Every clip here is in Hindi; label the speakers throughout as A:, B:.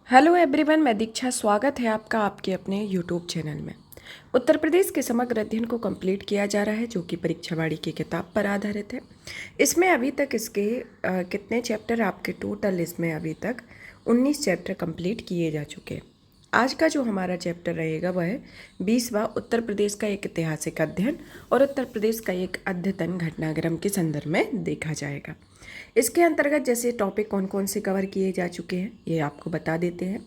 A: हेलो एवरीवन, मैं दीक्षा। स्वागत है आपका आपके अपने यूट्यूब चैनल में। उत्तर प्रदेश के समग्र अध्ययन को कंप्लीट किया जा रहा है, जो कि परीक्षावाड़ी की किताब पर आधारित है। इसमें अभी तक इसके कितने चैप्टर आपके टोटल इसमें अभी तक 19 चैप्टर कंप्लीट किए जा चुके हैं। आज का जो हमारा चैप्टर रहेगा वह है 20वां उत्तर प्रदेश का एक ऐतिहासिक अध्ययन और उत्तर प्रदेश का एक अद्यतन घटनाक्रम के संदर्भ में देखा जाएगा। इसके अंतर्गत जैसे टॉपिक कौन कौन से कवर किए जा चुके हैं ये आपको बता देते हैं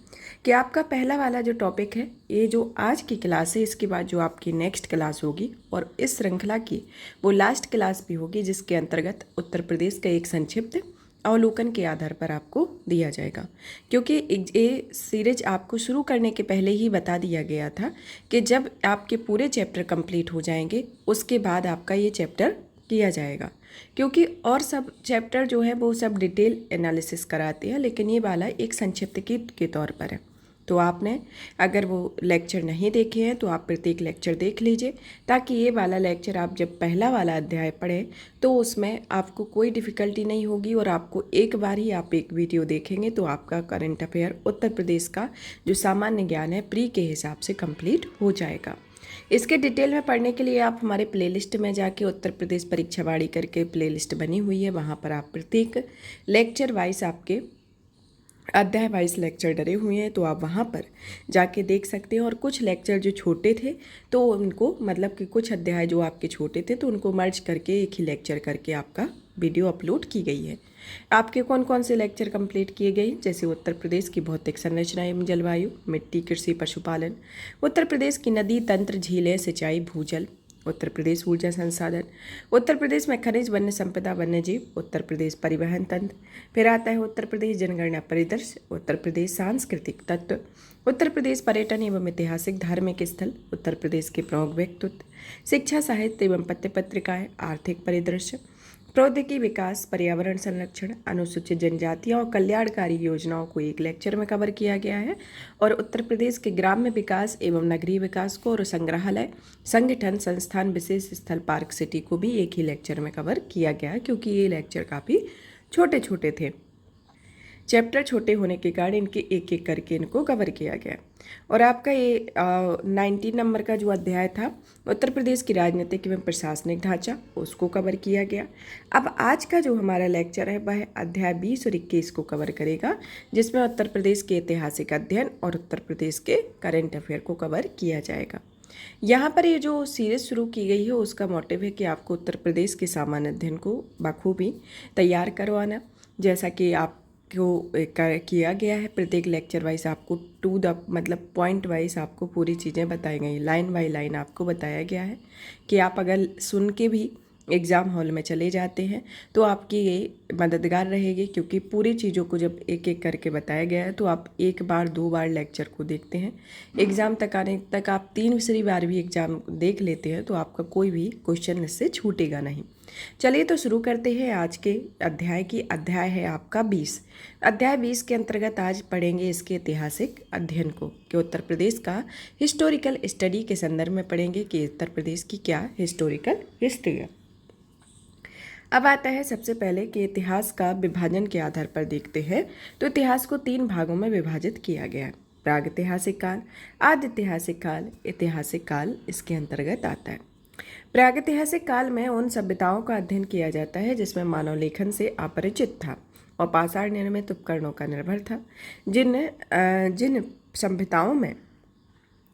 A: कि आपका पहला वाला जो टॉपिक है, ये जो आज की क्लास है, इसके बाद जो आपकी नेक्स्ट क्लास होगी और इस श्रृंखला की वो लास्ट क्लास भी होगी, जिसके अंतर्गत उत्तर प्रदेश का एक संक्षिप्त अवलोकन के आधार पर आपको दिया जाएगा। क्योंकि ये सीरीज आपको शुरू करने के पहले ही बता दिया गया था कि जब आपके पूरे चैप्टर कंप्लीट हो जाएंगे उसके बाद आपका ये चैप्टर किया जाएगा, क्योंकि और सब चैप्टर जो है वो सब डिटेल एनालिसिस कराते हैं, लेकिन ये वाला एक संक्षिप्त के तौर पर है। तो आपने अगर वो लेक्चर नहीं देखे हैं तो आप प्रत्येक लेक्चर देख लीजिए, ताकि ये वाला लेक्चर आप जब पहला वाला अध्याय पढ़ें तो उसमें आपको कोई डिफ़िकल्टी नहीं होगी और आपको एक बार ही आप एक वीडियो देखेंगे तो आपका करंट अफेयर उत्तर प्रदेश का जो सामान्य ज्ञान है प्री के हिसाब से कंप्लीट हो जाएगा। इसके डिटेल में पढ़ने के लिए आप हमारे प्लेलिस्ट में जाके उत्तर प्रदेश परीक्षावाड़ी करके प्लेलिस्ट बनी हुई है, वहाँ पर आप प्रत्येक लेक्चर वाइज आपके अध्याय वाइज लेक्चर डरे हुए हैं, तो आप वहाँ पर जाके देख सकते हैं। और कुछ लेक्चर जो छोटे थे तो उनको मतलब कि कुछ अध्याय जो आपके छोटे थे तो उनको मर्ज करके एक ही लेक्चर करके आपका वीडियो अपलोड की गई है। आपके कौन कौन से लेक्चर कंप्लीट किए गए, जैसे उत्तर प्रदेश की भौतिक संरचना एवं जलवायु, मिट्टी, कृषि, पशुपालन, उत्तर प्रदेश की नदी तंत्र, झीलें, सिंचाई, भूजल, उत्तर प्रदेश ऊर्जा संसाधन, उत्तर प्रदेश में खनिज, वन्य संपदा, वन्य जीव, उत्तर प्रदेश परिवहन तंत्र, फिर आता है उत्तर प्रदेश जनगणना परिदृश्य, उत्तर प्रदेश सांस्कृतिक तत्व, उत्तर प्रदेश पर्यटन एवं ऐतिहासिक धार्मिक स्थल, उत्तर प्रदेश के प्रमुख व्यक्तित्व, शिक्षा, साहित्य एवं पत्र पत्रिकाएं, आर्थिक परिदृश्य, प्रौद्योगिकी विकास, पर्यावरण संरक्षण, अनुसूचित जनजातियों और कल्याणकारी योजनाओं को एक लेक्चर में कवर किया गया है। और उत्तर प्रदेश के ग्राम्य विकास एवं नगरीय विकास को और संग्रहालय, संगठन, संस्थान, विशेष स्थल, पार्क सिटी को भी एक ही लेक्चर में कवर किया गया है, क्योंकि ये लेक्चर काफ़ी छोटे छोटे थे। चैप्टर छोटे होने के कारण इनके एक एक करके इनको कवर किया गया। और आपका ये 19 नंबर का जो अध्याय था उत्तर प्रदेश की राजनीतिक एवं प्रशासनिक ढांचा, उसको कवर किया गया। अब आज का जो हमारा लेक्चर है वह अध्याय 20 और 21 को कवर करेगा, जिसमें उत्तर प्रदेश के ऐतिहासिक अध्ययन और उत्तर प्रदेश के करंट अफेयर को कवर किया जाएगा। यहाँ पर ये जो सीरीज शुरू की गई है उसका मोटिव है कि आपको उत्तर प्रदेश के सामान्य अध्ययन को बखूबी तैयार करवाना, जैसा कि आप को किया गया है। प्रत्येक लेक्चर वाइज आपको टू द मतलब पॉइंट वाइज आपको पूरी चीज़ें बताई गई, लाइन बाय लाइन आपको बताया गया है कि आप अगर सुन के भी एग्ज़ाम हॉल में चले जाते हैं तो आपकी ये मददगार रहेगी, क्योंकि पूरी चीज़ों को जब एक एक करके बताया गया है तो आप एक बार दो बार लेक्चर को देखते हैं, एग्ज़ाम तक आने तक आप तीसरी बार भी एग्ज़ाम देख लेते हैं तो आपका कोई भी क्वेश्चन इससे छूटेगा नहीं। चलिए तो शुरू करते हैं आज के अध्याय की। अध्याय है आपका 20। अध्याय 20 के अंतर्गत आज पढ़ेंगे इसके ऐतिहासिक अध्ययन को, कि उत्तर प्रदेश का हिस्टोरिकल स्टडी के संदर्भ में पढ़ेंगे कि उत्तर प्रदेश की क्या हिस्टोरिकल हिस्ट्री है। अब आता है सबसे पहले कि इतिहास का विभाजन के आधार पर देखते हैं तो इतिहास को 3 भागों में विभाजित किया गया है। प्रागैतिहासिक काल, आदिऐतिहासिक काल, ऐतिहासिक काल इसके अंतर्गत आता है। प्रागैतिहासिक काल में उन सभ्यताओं का अध्ययन किया जाता है जिसमें मानव लेखन से अपरिचित था और पाषाण निर्मित उपकरणों का निर्भर था। जिन सभ्यताओं में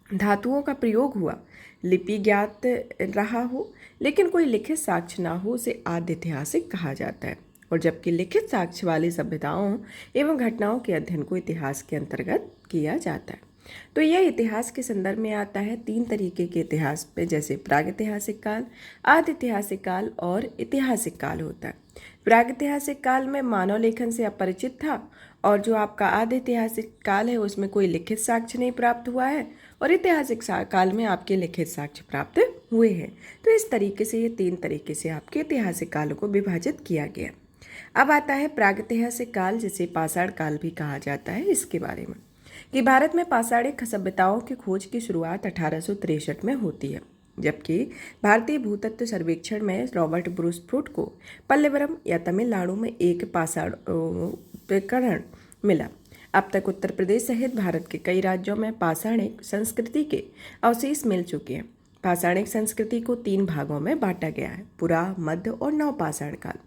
A: धातुओं का प्रयोग हुआ, लिपि ज्ञात रहा हो लेकिन कोई लिखित साक्ष्य ना हो, उसे आदिऐतिहासिक कहा जाता है। और जबकि लिखित साक्ष्य वाली सभ्यताओं एवं घटनाओं के अध्ययन को इतिहास के अंतर्गत किया जाता है। तो यह इतिहास के संदर्भ में आता है 3 तरीके के इतिहास पे, जैसे प्रागैतिहासिक काल, आदिऐतिहासिक काल और ऐतिहासिक काल होता है। प्रागैतिहासिक काल में मानव लेखन से अपरिचित था, और जो आपका आदिऐतिहासिक काल है उसमें कोई लिखित साक्ष्य नहीं प्राप्त हुआ है, और ऐतिहासिक काल में आपके लिखित साक्ष्य प्राप्त हुए हैं। तो इस तरीके से ये 3 तरीके से आपके ऐतिहासिक कालों को विभाजित किया गया। अब आता है प्रागैतिहासिक काल, जिसे पाषाण काल भी कहा जाता है। इसके बारे में कि भारत में पाषाणिक सभ्यताओं की खोज की शुरुआत 1863 में होती है, जबकि भारतीय भूतत्व सर्वेक्षण में रॉबर्ट ब्रूस फ्रूट को पल्लवरम या तमिलनाडु में एक पाषाण उपकरण मिला। अब तक उत्तर प्रदेश सहित भारत के कई राज्यों में पाषाणिक संस्कृति के अवशेष मिल चुके हैं। पाषाणिक संस्कृति को 3 भागों में बांटा गया है: पुरा, मध्य और नवपाषाण काल।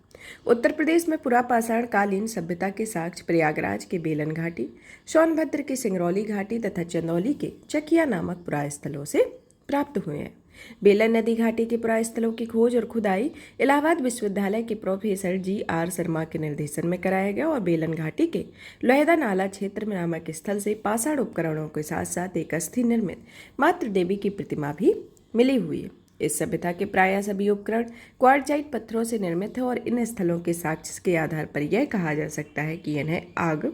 A: उत्तर प्रदेश में पुरा पाषाण कालीन सभ्यता के साक्ष्य प्रयागराज के बेलन घाटी, सोनभद्र के सिंगरौली घाटी तथा चंदौली के चकिया नामक पुरास्थलों से प्राप्त हुए हैं। बेलन नदी घाटी के पुरास्थलों की खोज और खुदाई इलाहाबाद विश्वविद्यालय के प्रोफेसर GR शर्मा के निर्देशन में कराया गया और बेलन घाटी के लोहेदा नाला क्षेत्र में नामक स्थल से पाषाण उपकरणों के साथ साथ एक अस्थि निर्मित मातृ देवी की प्रतिमा भी मिली हुई है। इस सभ्यता के प्रायः सभी उपकरण क्वार्टजाइट पत्थरों से निर्मित है और इन स्थलों के साक्ष्य के आधार पर यह कहा जा सकता है कि इन्हें आग,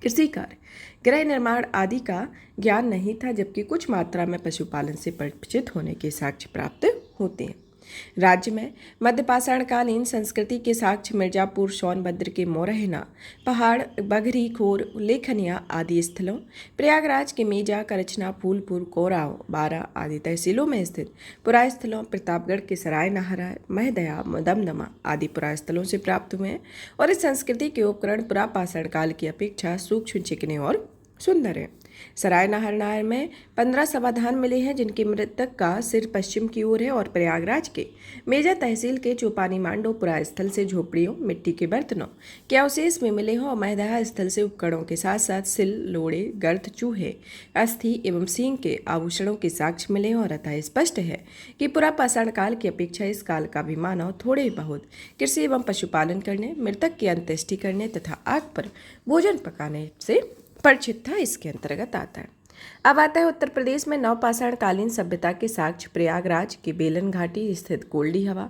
A: कृषि कार्य, गृह निर्माण आदि का ज्ञान नहीं था, जबकि कुछ मात्रा में पशुपालन से परिचित होने के साक्ष्य प्राप्त होते हैं। राज्य में मध्यपाषाणकालीन संस्कृति के साक्ष्य मिर्जापुर, सोनभद्र के मोरहना पहाड़, बघरी खोर, उल्लेखनिया आदि स्थलों, प्रयागराज के मेजा, करछना, फूलपुर, कोराव, बारा आदि तहसीलों में स्थित पुरास्थलों, प्रतापगढ़ के सराय नाहरा, महदया, दमदमा आदि पुरास्थलों से प्राप्त हुए हैं और इस संस्कृति के उपकरण पुरापाषाण काल की अपेक्षा सूक्ष्म, चिकने और सुंदर है। सराय नाहरनार में 15 समाधान मिले हैं, जिनके मृतक का सिर पश्चिम की ओर है और प्रयागराज के मेजा तहसील के चौपानी मांडो पुरास्थल से झोपड़ियों, मिट्टी के बर्तनों के अवशेष में मिले हैं और महदहा स्थल से उपकरणों के साथ साथ सिल, लोड़े, गर्त, चूहे, अस्थि एवं सींग के आभूषणों के साक्ष्य मिले हैं और अतः स्पष्ट है कि पुरापाषाण काल की अपेक्षा इस काल का भी मानव थोड़े बहुत कृषि एवं पशुपालन करने, मृतक की अंत्येष्टि करने तथा आग पर भोजन पकाने से परिचित था, इसके अंतर्गत आता है। अब आता है उत्तर प्रदेश में नवपाषाण कालीन सभ्यता के साक्ष्य प्रयागराज के बेलन घाटी स्थित कोल्डी हवा,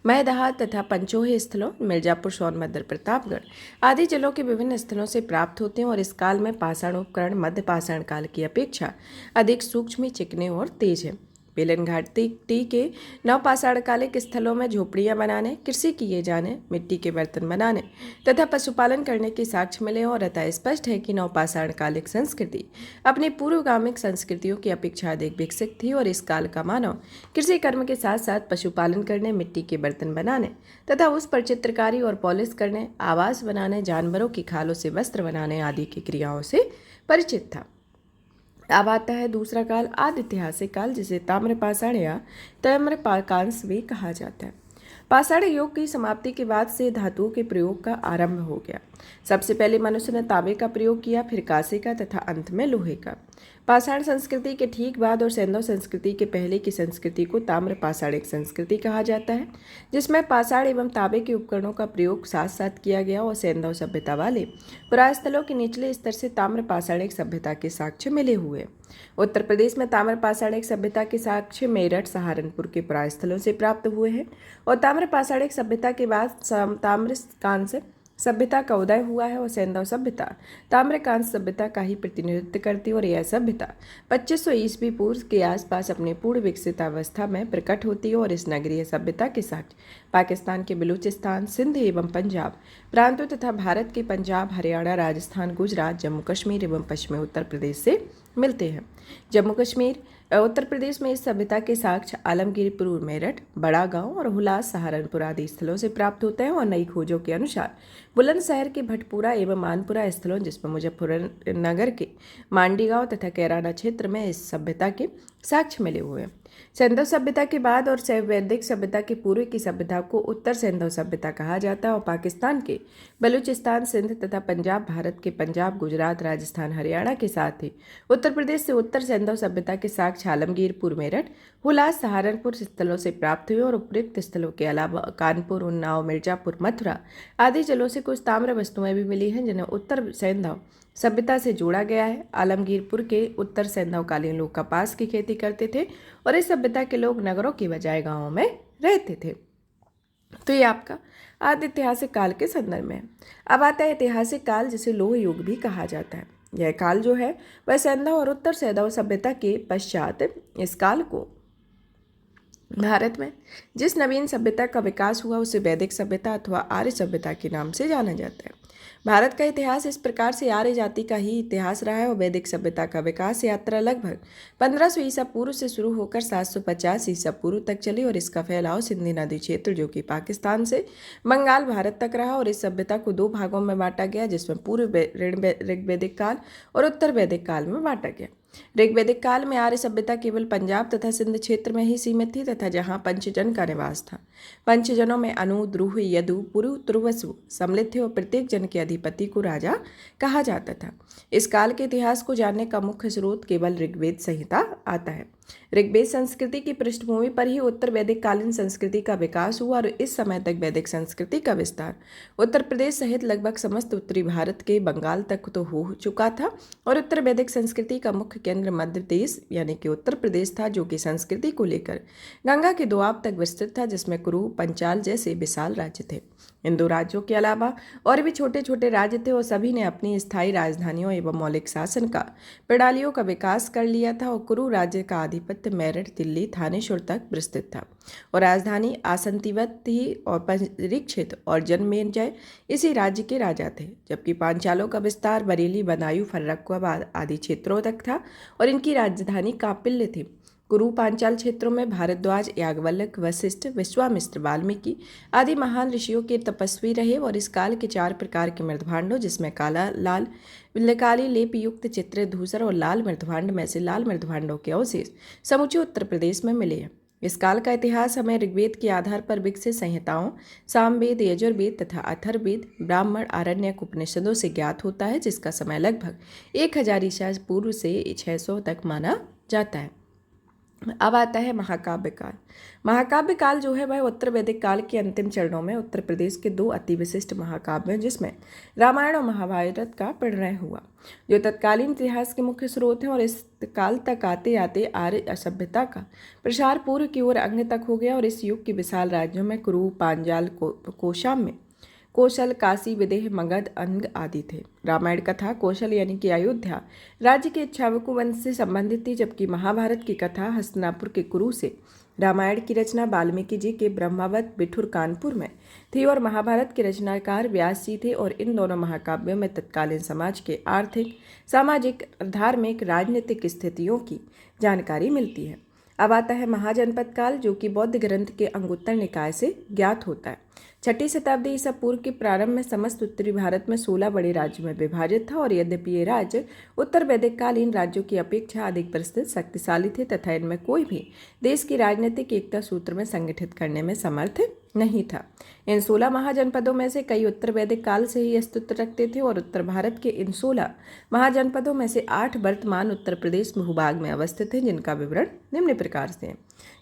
A: महदहा तथा पंचोहे स्थलों, मिर्जापुर, सोनभद्र, प्रतापगढ़ आदि जिलों के विभिन्न स्थलों से प्राप्त होते हैं और इस काल में पाषाण उपकरण मध्य पाषाण काल की अपेक्षा अधिक सूक्ष्म, चिकने और तेज है। बेलन घाटी के नवपाषाणकालिक स्थलों में झोपड़ियां बनाने, कृषि किए जाने, मिट्टी के बर्तन बनाने तथा पशुपालन करने के साक्ष्य मिले और अतः स्पष्ट है कि नवपाषाणकालिक संस्कृति अपनी पूर्वगामिक संस्कृतियों की अपेक्षा अधिक विकसित थी और इस काल का मानव कृषि कर्म के साथ साथ पशुपालन करने, मिट्टी के बर्तन बनाने तथा उस पर चित्रकारी और पॉलिश करने, आवास बनाने, जानवरों की खालों से वस्त्र बनाने आदि की क्रियाओं से परिचित था। अब आता है दूसरा काल, आदिऐतिहासिक काल, जिसे ताम्रपाषाण या ताम्रपाकांश भी कहा जाता है। पाषाण युग की समाप्ति के बाद से धातुओं के प्रयोग का आरंभ हो गया। सबसे पहले मनुष्य ने तांबे का प्रयोग किया, फिर कांसे का तथा अंत में लोहे का। पाषाण संस्कृति के ठीक बाद और सैंधव संस्कृति के पहले की संस्कृति को ताम्रपाषाणिक संस्कृति कहा जाता है, जिसमें पाषाण एवं तांबे के उपकरणों का प्रयोग साथ साथ किया गया और सैंधव सभ्यता वाले पुरास्थलों के निचले स्तर से ताम्रपाषाणिक सभ्यता के साक्ष्य मिले हुए। उत्तर प्रदेश में ताम्रपाषाणिक सभ्यता के साक्ष्य मेरठ, सहारनपुर के पुरास्थलों से प्राप्त हुए हैं और ताम्रपाषाणिक सभ्यता के बाद ताम्रकांस्य सभ्यता का उदय हुआ है और सैंधव सभ्यता ताम्रकांस्य सभ्यता का ही प्रतिनिधित्व करती है और यह सभ्यता 2500 ईस्वी पूर्व के आसपास अपने पूर्ण विकसित अवस्था में प्रकट होती है और इस नगरीय सभ्यता के साथ पाकिस्तान के बलूचिस्तान, सिंध एवं पंजाब प्रांतों तथा भारत के पंजाब, हरियाणा, राजस्थान, गुजरात, जम्मू कश्मीर एवं पश्चिमी उत्तर प्रदेश से मिलते हैं। जम्मू कश्मीर उत्तर प्रदेश में इस सभ्यता के साक्ष्य आलमगीरपुर, मेरठ, बड़ा गांव और हुलास, सहारनपुर आदि स्थलों से प्राप्त होते हैं और नई खोजों के अनुसार बुलंदशहर के भटपुरा एवं मानपुरा स्थलों, जिसमें मुजफ्फरनगर के मांडी गांव तथा कैराना क्षेत्र में इस सभ्यता के साक्ष्य मिले हुए हैं। सैंधव सभ्यता के बाद और वैदिक सभ्यता के पूर्व की सभ्यता को उत्तर सैंधव सभ्यता कहा जाता है और पाकिस्तान के बलूचिस्तान, सिंध तथा पंजाब, भारत के पंजाब, गुजरात, राजस्थान, हरियाणा के साथ ही उत्तर प्रदेश से उत्तर सैंधव सभ्यता के साक्ष्य आलमगीरपुर, मेरठ, हुलास, सहारनपुर स्थलों से प्राप्त हुए और उपयुक्त स्थलों के अलावा कानपुर, उन्नाव, मिर्जापुर, मथुरा आदि जिलों से कुछ ताम्र वस्तुएं भी मिली हैं, जिन्हें उत्तर सैंधव सभ्यता से जोड़ा गया है। आलमगीरपुर के उत्तर सैंधवकालीन लोग कपास की खेती करते थे और इस सभ्यता के लोग नगरों की बजाय गांवों में रहते थे। तो ये आपका आदि ऐतिहासिक काल के संदर्भ में है। अब आता है ऐतिहासिक काल, जिसे लोह युग भी कहा जाता है। यह काल जो है वह सैंधव और उत्तर सैंधव सभ्यता के पश्चात इस काल को भारत में जिस नवीन सभ्यता का विकास हुआ उसे वैदिक सभ्यता अथवा आर्य सभ्यता के नाम से जाना जाता है। भारत का इतिहास इस प्रकार से आर्य जाति का ही इतिहास रहा है और वैदिक सभ्यता का विकास यात्रा लगभग 1500 ईसा पूर्व से शुरू होकर 750 ईसा पूर्व तक चली और इसका फैलाव सिंधी नदी क्षेत्र जो कि पाकिस्तान से बंगाल भारत तक रहा और इस सभ्यता को दो भागों में बांटा गया, जिसमें पूर्व ऋग्वैदिक काल और उत्तर वैदिक काल में बांटा गया। ऋग्वैदिक काल में आर्य सभ्यता केवल पंजाब तथा सिंध क्षेत्र में ही सीमित थी तथा जहाँ पंचजन का निवास था। पंचजनों में अनु, द्रुह, यदु, पुरु, तुर्वसु सम्मिलित थे और प्रत्येक जन के अधिपति को राजा कहा जाता था। इस काल के इतिहास को जानने का मुख्य स्रोत केवल ऋग्वेद संहिता आता है। ऋग्वेद संस्कृति की पृष्ठभूमि पर ही उत्तर वैदिक कालीन संस्कृति का विकास हुआ और इस समय तक वैदिक संस्कृति का विस्तार उत्तर प्रदेश सहित लगभग समस्त उत्तरी भारत के बंगाल तक तो हो चुका था और उत्तर वैदिक संस्कृति का मुख्य केंद्र मध्य देश यानी कि उत्तर प्रदेश था, जो कि संस्कृति को लेकर गंगा के दोआब तक विस्तृत था, जिसमें कुरु, पंचाल जैसे विशाल राज्य थे। इन दो राज्यों के अलावा और भी छोटे छोटे राज्य थे और सभी ने अपनी स्थायी राजधानियों एवं मौलिक शासन का प्रणालियों का विकास कर लिया था और कुरु राज्य का आधिपत्य मेरठ, दिल्ली, थानेश्वर तक विस्तृत था और राजधानी आसंतिवत थी और परीक्षित और जनमेजय इसी राज्य के राजा थे, जबकि पांचालों का विस्तार बरेली, बदायूं, फर्रुखाबाद आदि क्षेत्रों तक था और इनकी राजधानी कापिल्य थी। कुरु पांचाल क्षेत्रों में भारद्वाज, याज्ञवल्क्य, वशिष्ठ, विश्वामित्र, वाल्मीकि आदि महान ऋषियों के तपस्वी रहे और इस काल के 4 प्रकार के मृदभांडों, जिसमें काला, लाल, काली लेप युक्त चित्र, धूसर और लाल मृदभांड में से लाल मृदभांडों के अवशेष समूचे उत्तर प्रदेश में मिले हैं। इस काल का इतिहास हमें ऋग्वेद के आधार पर विकसित संहिताओं, सामवेद, यजुर्वेद तथा अथर्ववेद, ब्राह्मण, आरण्यक, उपनिषदों से ज्ञात होता है, जिसका समय लगभग 1000 ईसा पूर्व से 600 तक माना जाता है। अब आता है महाकाव्य काल। महाकाव्य काल जो है वह उत्तर वैदिक काल के अंतिम चरणों में उत्तर प्रदेश के 2 अति विशिष्ट महाकाव्य हैं, जिसमें रामायण और महाभारत का परिणय हुआ, जो तत्कालीन इतिहास के मुख्य स्रोत हैं और इस काल तक आते आते आर्य सभ्यता का प्रसार पूर्व की ओर अंग तक हो गया और इस युग के विशाल राज्यों में कुरु, पांचाल, कौशाम्य, कौशल, काशी, विदेह, मगध, अंग आदि थे। रामायण कथा कौशल यानी कि अयोध्या राज्य के इक्ष्वाकु वंश से संबंधित थी, जबकि महाभारत की कथा हस्तिनापुर के कुरु से। रामायण की रचना वाल्मीकि जी के ब्रह्मावत, बिठुर, कानपुर में थी और महाभारत के रचनाकार व्यास जी थे और इन दोनों महाकाव्यों में तत्कालीन समाज के आर्थिक, सामाजिक, धार्मिक, राजनीतिक स्थितियों की जानकारी मिलती है। अब आता है महाजनपद काल, जो कि बौद्ध ग्रंथ के अंगुत्तर निकाय से ज्ञात होता है। 6ठी शताब्दी ईसा पूर्व के प्रारंभ में समस्त उत्तरी भारत में 16 बड़े राज्यों में विभाजित था और यद्यपि ये राज्य उत्तर वैदिक कालीन राज्यों की अपेक्षा अधिक विस्तृत, शक्तिशाली थे तथा इनमें कोई भी देश की राजनीतिक एकता सूत्र में संगठित करने में समर्थ नहीं था। इन 16 महाजनपदों में से कई उत्तर वैदिक काल से ही अस्तित्व रखते थे और उत्तर भारत के इन 16 महाजनपदों में से 8 वर्तमान उत्तर प्रदेश भूभाग में अवस्थित हैं, जिनका विवरण निम्न प्रकार से है।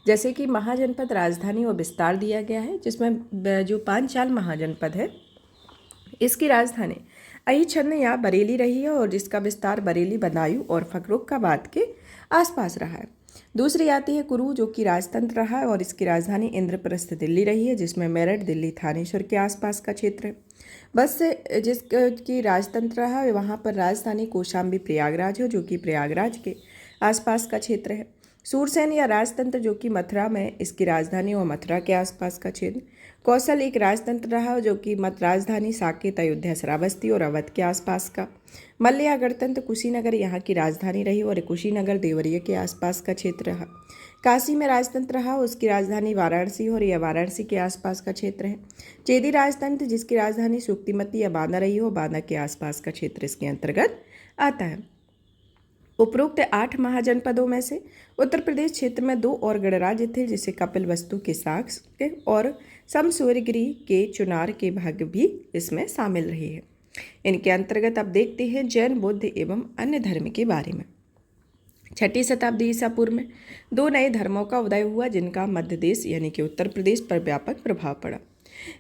A: जैसे कि महाजनपद राजधानी और विस्तार दिया गया है, जिसमें जो पांचाल महाजनपद है इसकी राजधानी अहिछन्न या बरेली रही है और जिसका विस्तार बरेली, बदायूं और फर्रुखाबाद के आसपास रहा है। दूसरी आती है कुरु, जो कि राजतंत्र रहा है और इसकी राजधानी इंद्रप्रस्थ दिल्ली रही है, जिसमें मेरठ, दिल्ली, थानेश्वर के आसपास का क्षेत्र है। बस से जिसकी राजतंत्र रहा है वहाँ पर राजधानी कौशाम्बी प्रयागराज है, जो कि प्रयागराज के आसपास का क्षेत्र है। सूरसेन या राजतंत्र, जो कि मथुरा में इसकी राजधानी और मथुरा के आसपास का क्षेत्र। कौशल एक राजतंत्र रहा, जो कि मत राजधानी साकेत, अयोध्या, श्रावस्ती और अवध के आसपास का। मल्ल या गणतंत्र कुशीनगर यहाँ की राजधानी रही और कुशीनगर देवरिया के आसपास का क्षेत्र रहा। काशी में राजतंत्र रहा, उसकी राजधानी वाराणसी और यह वाराणसी के आसपास का क्षेत्र है। चेदी राजतंत्र, जिसकी राजधानी सुक्तिमती या बांदा रही हो, बांदा के आसपास का क्षेत्र इसके अंतर्गत आता है। उपरोक्त 8 महाजनपदों में से उत्तर प्रदेश क्षेत्र में 2 और गणराज्य थे, जिसे कपिलवस्तु के साक्ष के और समसूर्यगिरी के चुनार के भाग भी इसमें शामिल रहे हैं। इनके अंतर्गत अब देखते हैं जैन, बुद्ध एवं अन्य धर्म के बारे में। 6ठी शताब्दी ईसा पूर्व में 2 नए धर्मों का उदय हुआ, जिनका मध्य देश यानी कि उत्तर प्रदेश पर व्यापक प्रभाव पड़ा।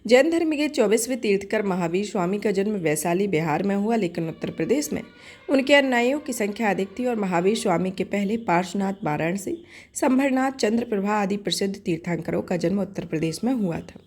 A: जैन धर्म के 24वें तीर्थकर महावीर स्वामी का जन्म वैशाली, बिहार में हुआ, लेकिन उत्तर प्रदेश में उनके अनुयायियों की संख्या अधिक थी और महावीर स्वामी के पहले पार्श्वनाथ, वाराणसी, संभरनाथ, चंद्रप्रभा आदि प्रसिद्ध तीर्थंकरों का जन्म उत्तर प्रदेश में हुआ था।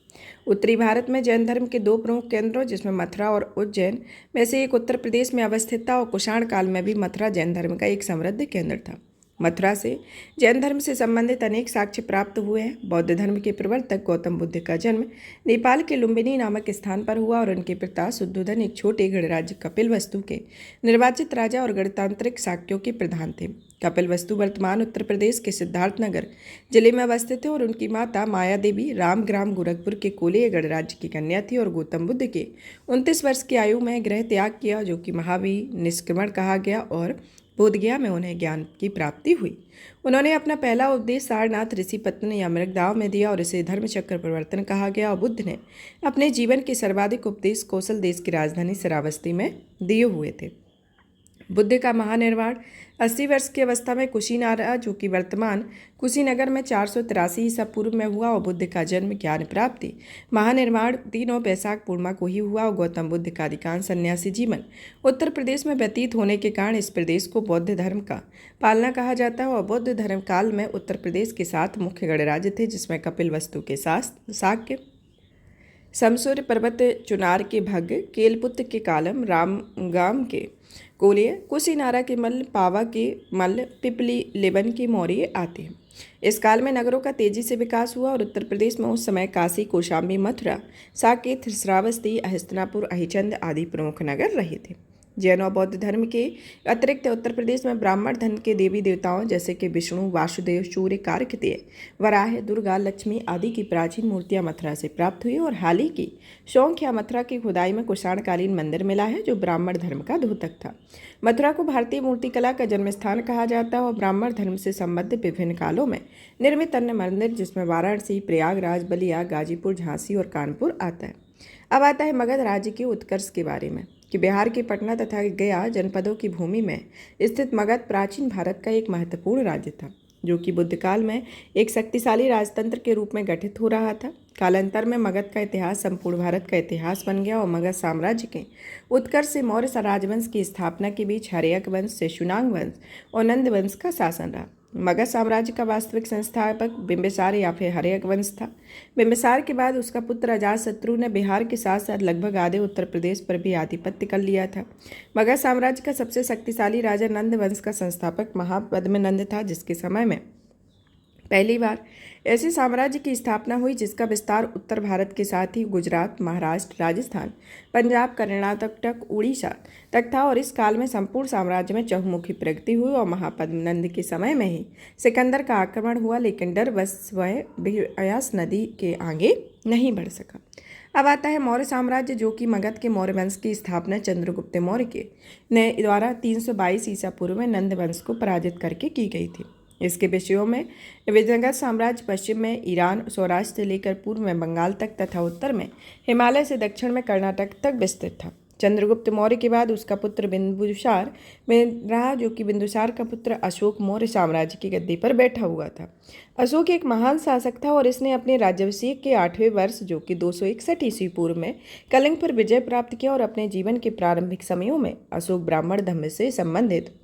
A: उत्तरी भारत में जैन धर्म के 2 प्रमुख केंद्रों, जिसमें मथुरा और उज्जैन में से एक उत्तर प्रदेश में अवस्थित था और कुषाण काल में भी मथुरा जैन धर्म का एक समृद्ध केंद्र था। मथुरा से जैन धर्म से संबंधित अनेक साक्ष्य प्राप्त हुए हैं। बौद्ध धर्म के प्रवर्तक गौतम बुद्ध का जन्म नेपाल के लुम्बिनी नामक स्थान पर हुआ और उनके पिता शुद्धोधन एक छोटे गणराज्य कपिलवस्तु के निर्वाचित राजा और गणतांत्रिक शाक्यों के प्रधान थे। कपिलवस्तु वर्तमान उत्तर प्रदेश के सिद्धार्थनगर जिले में अवस्थित है और उनकी माता माया देवी रामग्राम गोरखपुर के कोलीय गणराज्य की कन्या थी और गौतम बुद्ध के 29 वर्ष की आयु में गृह त्याग किया, जो कि महावीर निष्क्रमण कहा गया, और बोधगया में उन्हें ज्ञान की प्राप्ति हुई। उन्होंने अपना पहला उपदेश सारनाथ ऋषि पत्तन या मृगदाव में दिया और इसे धर्मचक्र प्रवर्तन कहा गया। और बुद्ध ने अपने जीवन के सर्वाधिक उपदेश कौशल देश की राजधानी श्रावस्ती में दिए हुए थे। बुद्ध का महानिर्वाण 80 वर्ष की अवस्था में कुशीनारा, जो कि वर्तमान कुशीनगर में 483 ईसा पूर्व में हुआ। और बुद्ध का जन्म ज्ञान प्राप्ति महानिर्वाण 3 वैशाख पूर्णिमा को ही हुआ। और गौतम बुद्ध का अधिकांश सन्यासी जीवन उत्तर प्रदेश में व्यतीत होने के कारण इस प्रदेश को बौद्ध धर्म का पालना कहा जाता है। और बौद्ध धर्म काल में उत्तर प्रदेश के 7 मुख्य गणराज्य थे, जिसमें कपिलवस्तु के शाक्य, समसूर्य पर्वत चुनार के भग्ग, केलपुत्र के कालम, रामगाम के कोलिय, कुशीनारा के मल्ल, पावा के मल्ल, पिपली लेबन के मौर्य आते हैं। इस काल में नगरों का तेजी से विकास हुआ और उत्तर प्रदेश में उस समय काशी, कौशाम्बी, मथुरा, साकेत, श्रावस्ती, हस्तिनापुर, अहिचंद आदि प्रमुख नगर रहे थे। जैन और बौद्ध धर्म के अतिरिक्त उत्तर प्रदेश में ब्राह्मण धर्म के देवी देवताओं जैसे कि विष्णु, वासुदेव, सूर्य, कार्तिकेय, वराह, दुर्गा, लक्ष्मी आदि की प्राचीन मूर्तियां मथुरा से प्राप्त हुई। और हाल ही की शौक या मथुरा की खुदाई में कुषाणकालीन मंदिर मिला है, जो ब्राह्मण धर्म का द्योतक था। मथुरा को भारतीय मूर्तिकला का जन्मस्थान कहा जाता है और ब्राह्मण धर्म से संबद्ध विभिन्न कालों में निर्मित अन्य मंदिर, जिसमें वाराणसी, प्रयागराज, बलिया, गाजीपुर, झांसी और कानपुर आता है। अब आता है मगध राज्य के उत्कर्ष के बारे में कि बिहार के पटना तथा गया जनपदों की भूमि में स्थित मगध प्राचीन भारत का एक महत्वपूर्ण राज्य था, जो कि बुद्ध काल में एक शक्तिशाली राजतंत्र के रूप में गठित हो रहा था। कालांतर में मगध का इतिहास संपूर्ण भारत का इतिहास बन गया और मगध साम्राज्य के उत्कर्ष से मौर्य राजवंश की स्थापना के बीच हर्यक वंश, शेषुनाग वंश और नंद वंश का शासन रहा। मगध साम्राज्य का वास्तविक संस्थापक बिंबिसार या फिर हर्यक वंश था। बिंबिसार के बाद उसका पुत्र अजातशत्रु ने बिहार के साथ साथ लगभग आधे उत्तर प्रदेश पर भी आधिपत्य कर लिया था। मगध साम्राज्य का सबसे शक्तिशाली राजा नंद वंश का संस्थापक महापद्मनंद था, जिसके समय में पहली बार ऐसे साम्राज्य की स्थापना हुई जिसका विस्तार उत्तर भारत के साथ ही गुजरात, महाराष्ट्र, राजस्थान, पंजाब, कर्नाटक तक, उड़ीसा तक था। और इस काल में संपूर्ण साम्राज्य में चहुमुखी प्रगति हुई और महापद्मनंद के समय में ही सिकंदर का आक्रमण हुआ, लेकिन डरवश वह ब्यास नदी के आगे नहीं बढ़ सका। अब आता है मौर्य साम्राज्य, जो कि मगध के मौर्य वंश की स्थापना चंद्रगुप्त मौर्य के द्वारा 322 ईसा पूर्व में नंद वंश को पराजित करके की गई थी। इसके विषयों में विजयनगर साम्राज्य पश्चिम में ईरान, सौराष्ट्र से लेकर पूर्व में बंगाल तक तथा उत्तर में हिमालय से दक्षिण में कर्नाटक तक विस्तृत था। चंद्रगुप्त मौर्य के बाद उसका पुत्र बिंदुसार में रहा, जो कि बिंदुसार का पुत्र अशोक मौर्य साम्राज्य की गद्दी पर बैठा हुआ था। अशोक एक महान शासक था और इसने अपने राज्याभिषेक के 8वें वर्ष, जो कि 261 ईस्वी पूर्व में कलिंग पर विजय प्राप्त किया। और अपने जीवन के प्रारंभिक समयों में अशोक ब्राह्मण धर्म से संबंधित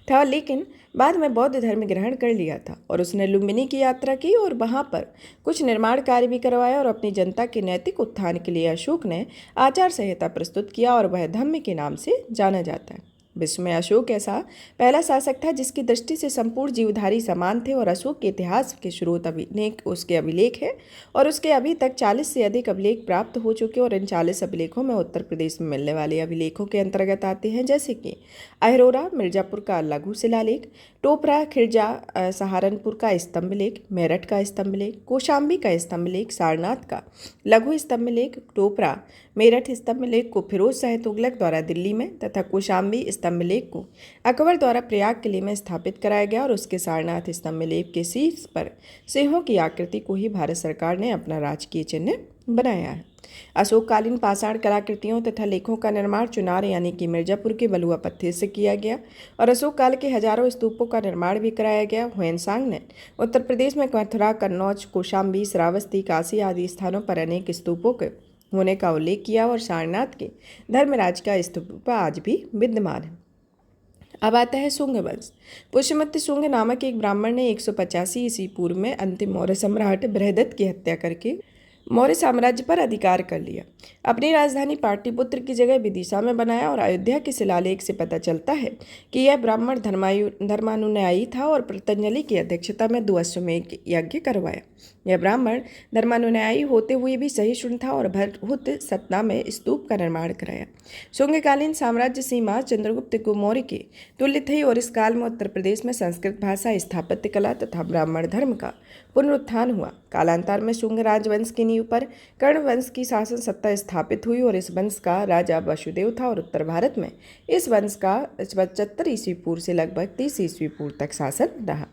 A: था, लेकिन बाद में बौद्ध धर्म ग्रहण कर लिया था। और उसने लुम्बिनी की यात्रा की और वहां पर कुछ निर्माण कार्य भी करवाया। और अपनी जनता के नैतिक उत्थान के लिए अशोक ने आचार संहिता प्रस्तुत किया और वह धम्म के नाम से जाना जाता है। विश्व में अशोक ऐसा पहला शासक था जिसकी दृष्टि से संपूर्ण जीवधारी समान थे। और अशोक के इतिहास के स्रोत उसके अभिलेख है और उसके अभी तक 40 से अधिक अभिलेख प्राप्त हो चुके। और इन 40 अभिलेखों में उत्तर प्रदेश में मिलने वाले अभिलेखों के अंतर्गत आते हैं, जैसे कि अहरोरा मिर्जापुर का लघु शिलालेख, टोपरा खिरजा सहारनपुर का स्तंभ लेख, मेरठ का स्तंभ लेख, कौशाम्बी का स्तंभ लेख, सारनाथ का लघु स्तंभ लेख, टोपरा मेरठ स्तंभ लेख को फिरोज शाह तुगलक द्वारा दिल्ली में तथा कौशाम्बी स्तंभ लेख को अकबर द्वारा प्रयाग किले में स्थापित कराया गया। और उसके सारनाथ स्तंभ लेख के शीर्ष पर सिंहों की आकृति को ही भारत सरकार ने अपना राजकीय चिन्ह बनाया है। अशोककालीन पाषाण कलाकृतियों तथा लेखों का निर्माण चुनार यानी कि मिर्जापुर के बलुआ पत्थर से किया गया। और अशोक काल के हजारों स्तूपों का निर्माण भी कराया गया। ह्वेनसांग ने उत्तर प्रदेश में मथुरा, कन्नौज, कौशाम्बी, श्रावस्ती, काशी आदि स्थानों पर अनेक स्तूपों के होने का उल्लेख किया। और सारनाथ के धर्मराज का स्तूप आज भी विद्यमान है। अब आता है शुंग वंश। पुष्यमित्र शुंग नामक एक ब्राह्मण ने 185 ईस्वी पूर्व में अंतिम मौर्य सम्राट बृहदत्त की हत्या करके मौर्य साम्राज्य पर अधिकार कर लिया। अपनी राजधानी पाटलिपुत्र की जगह विदिशा में बनाया और अयोध्या के शिलालेख से पता चलता है कि यह ब्राह्मण धर्मानुयायी था और पतंजलि की अध्यक्षता में 2 अश्वमेध यज्ञ करवाया। यह ब्राह्मण धर्मानुयायी होते हुए भी सहिष्णु था और भरहुत सतना में स्तूप का निर्माण कराया। शुंगकालीन साम्राज्य सीमा चंद्रगुप्त को मौर्य के तुल्य थी और इस काल में उत्तर प्रदेश में संस्कृत भाषा, स्थापत्य कला तथा ब्राह्मण धर्म का पुनरुत्थान हुआ। कालांतर में शुंग राजवंश की नींव पर कर्ण वंश की शासन सत्ता स्थापित हुई और इस वंश का राजा वसुदेव था और उत्तर भारत में इस वंश का 75 ईस्वी पूर्व से लगभग 30 ईस्वी पूर्व तक शासन रहा।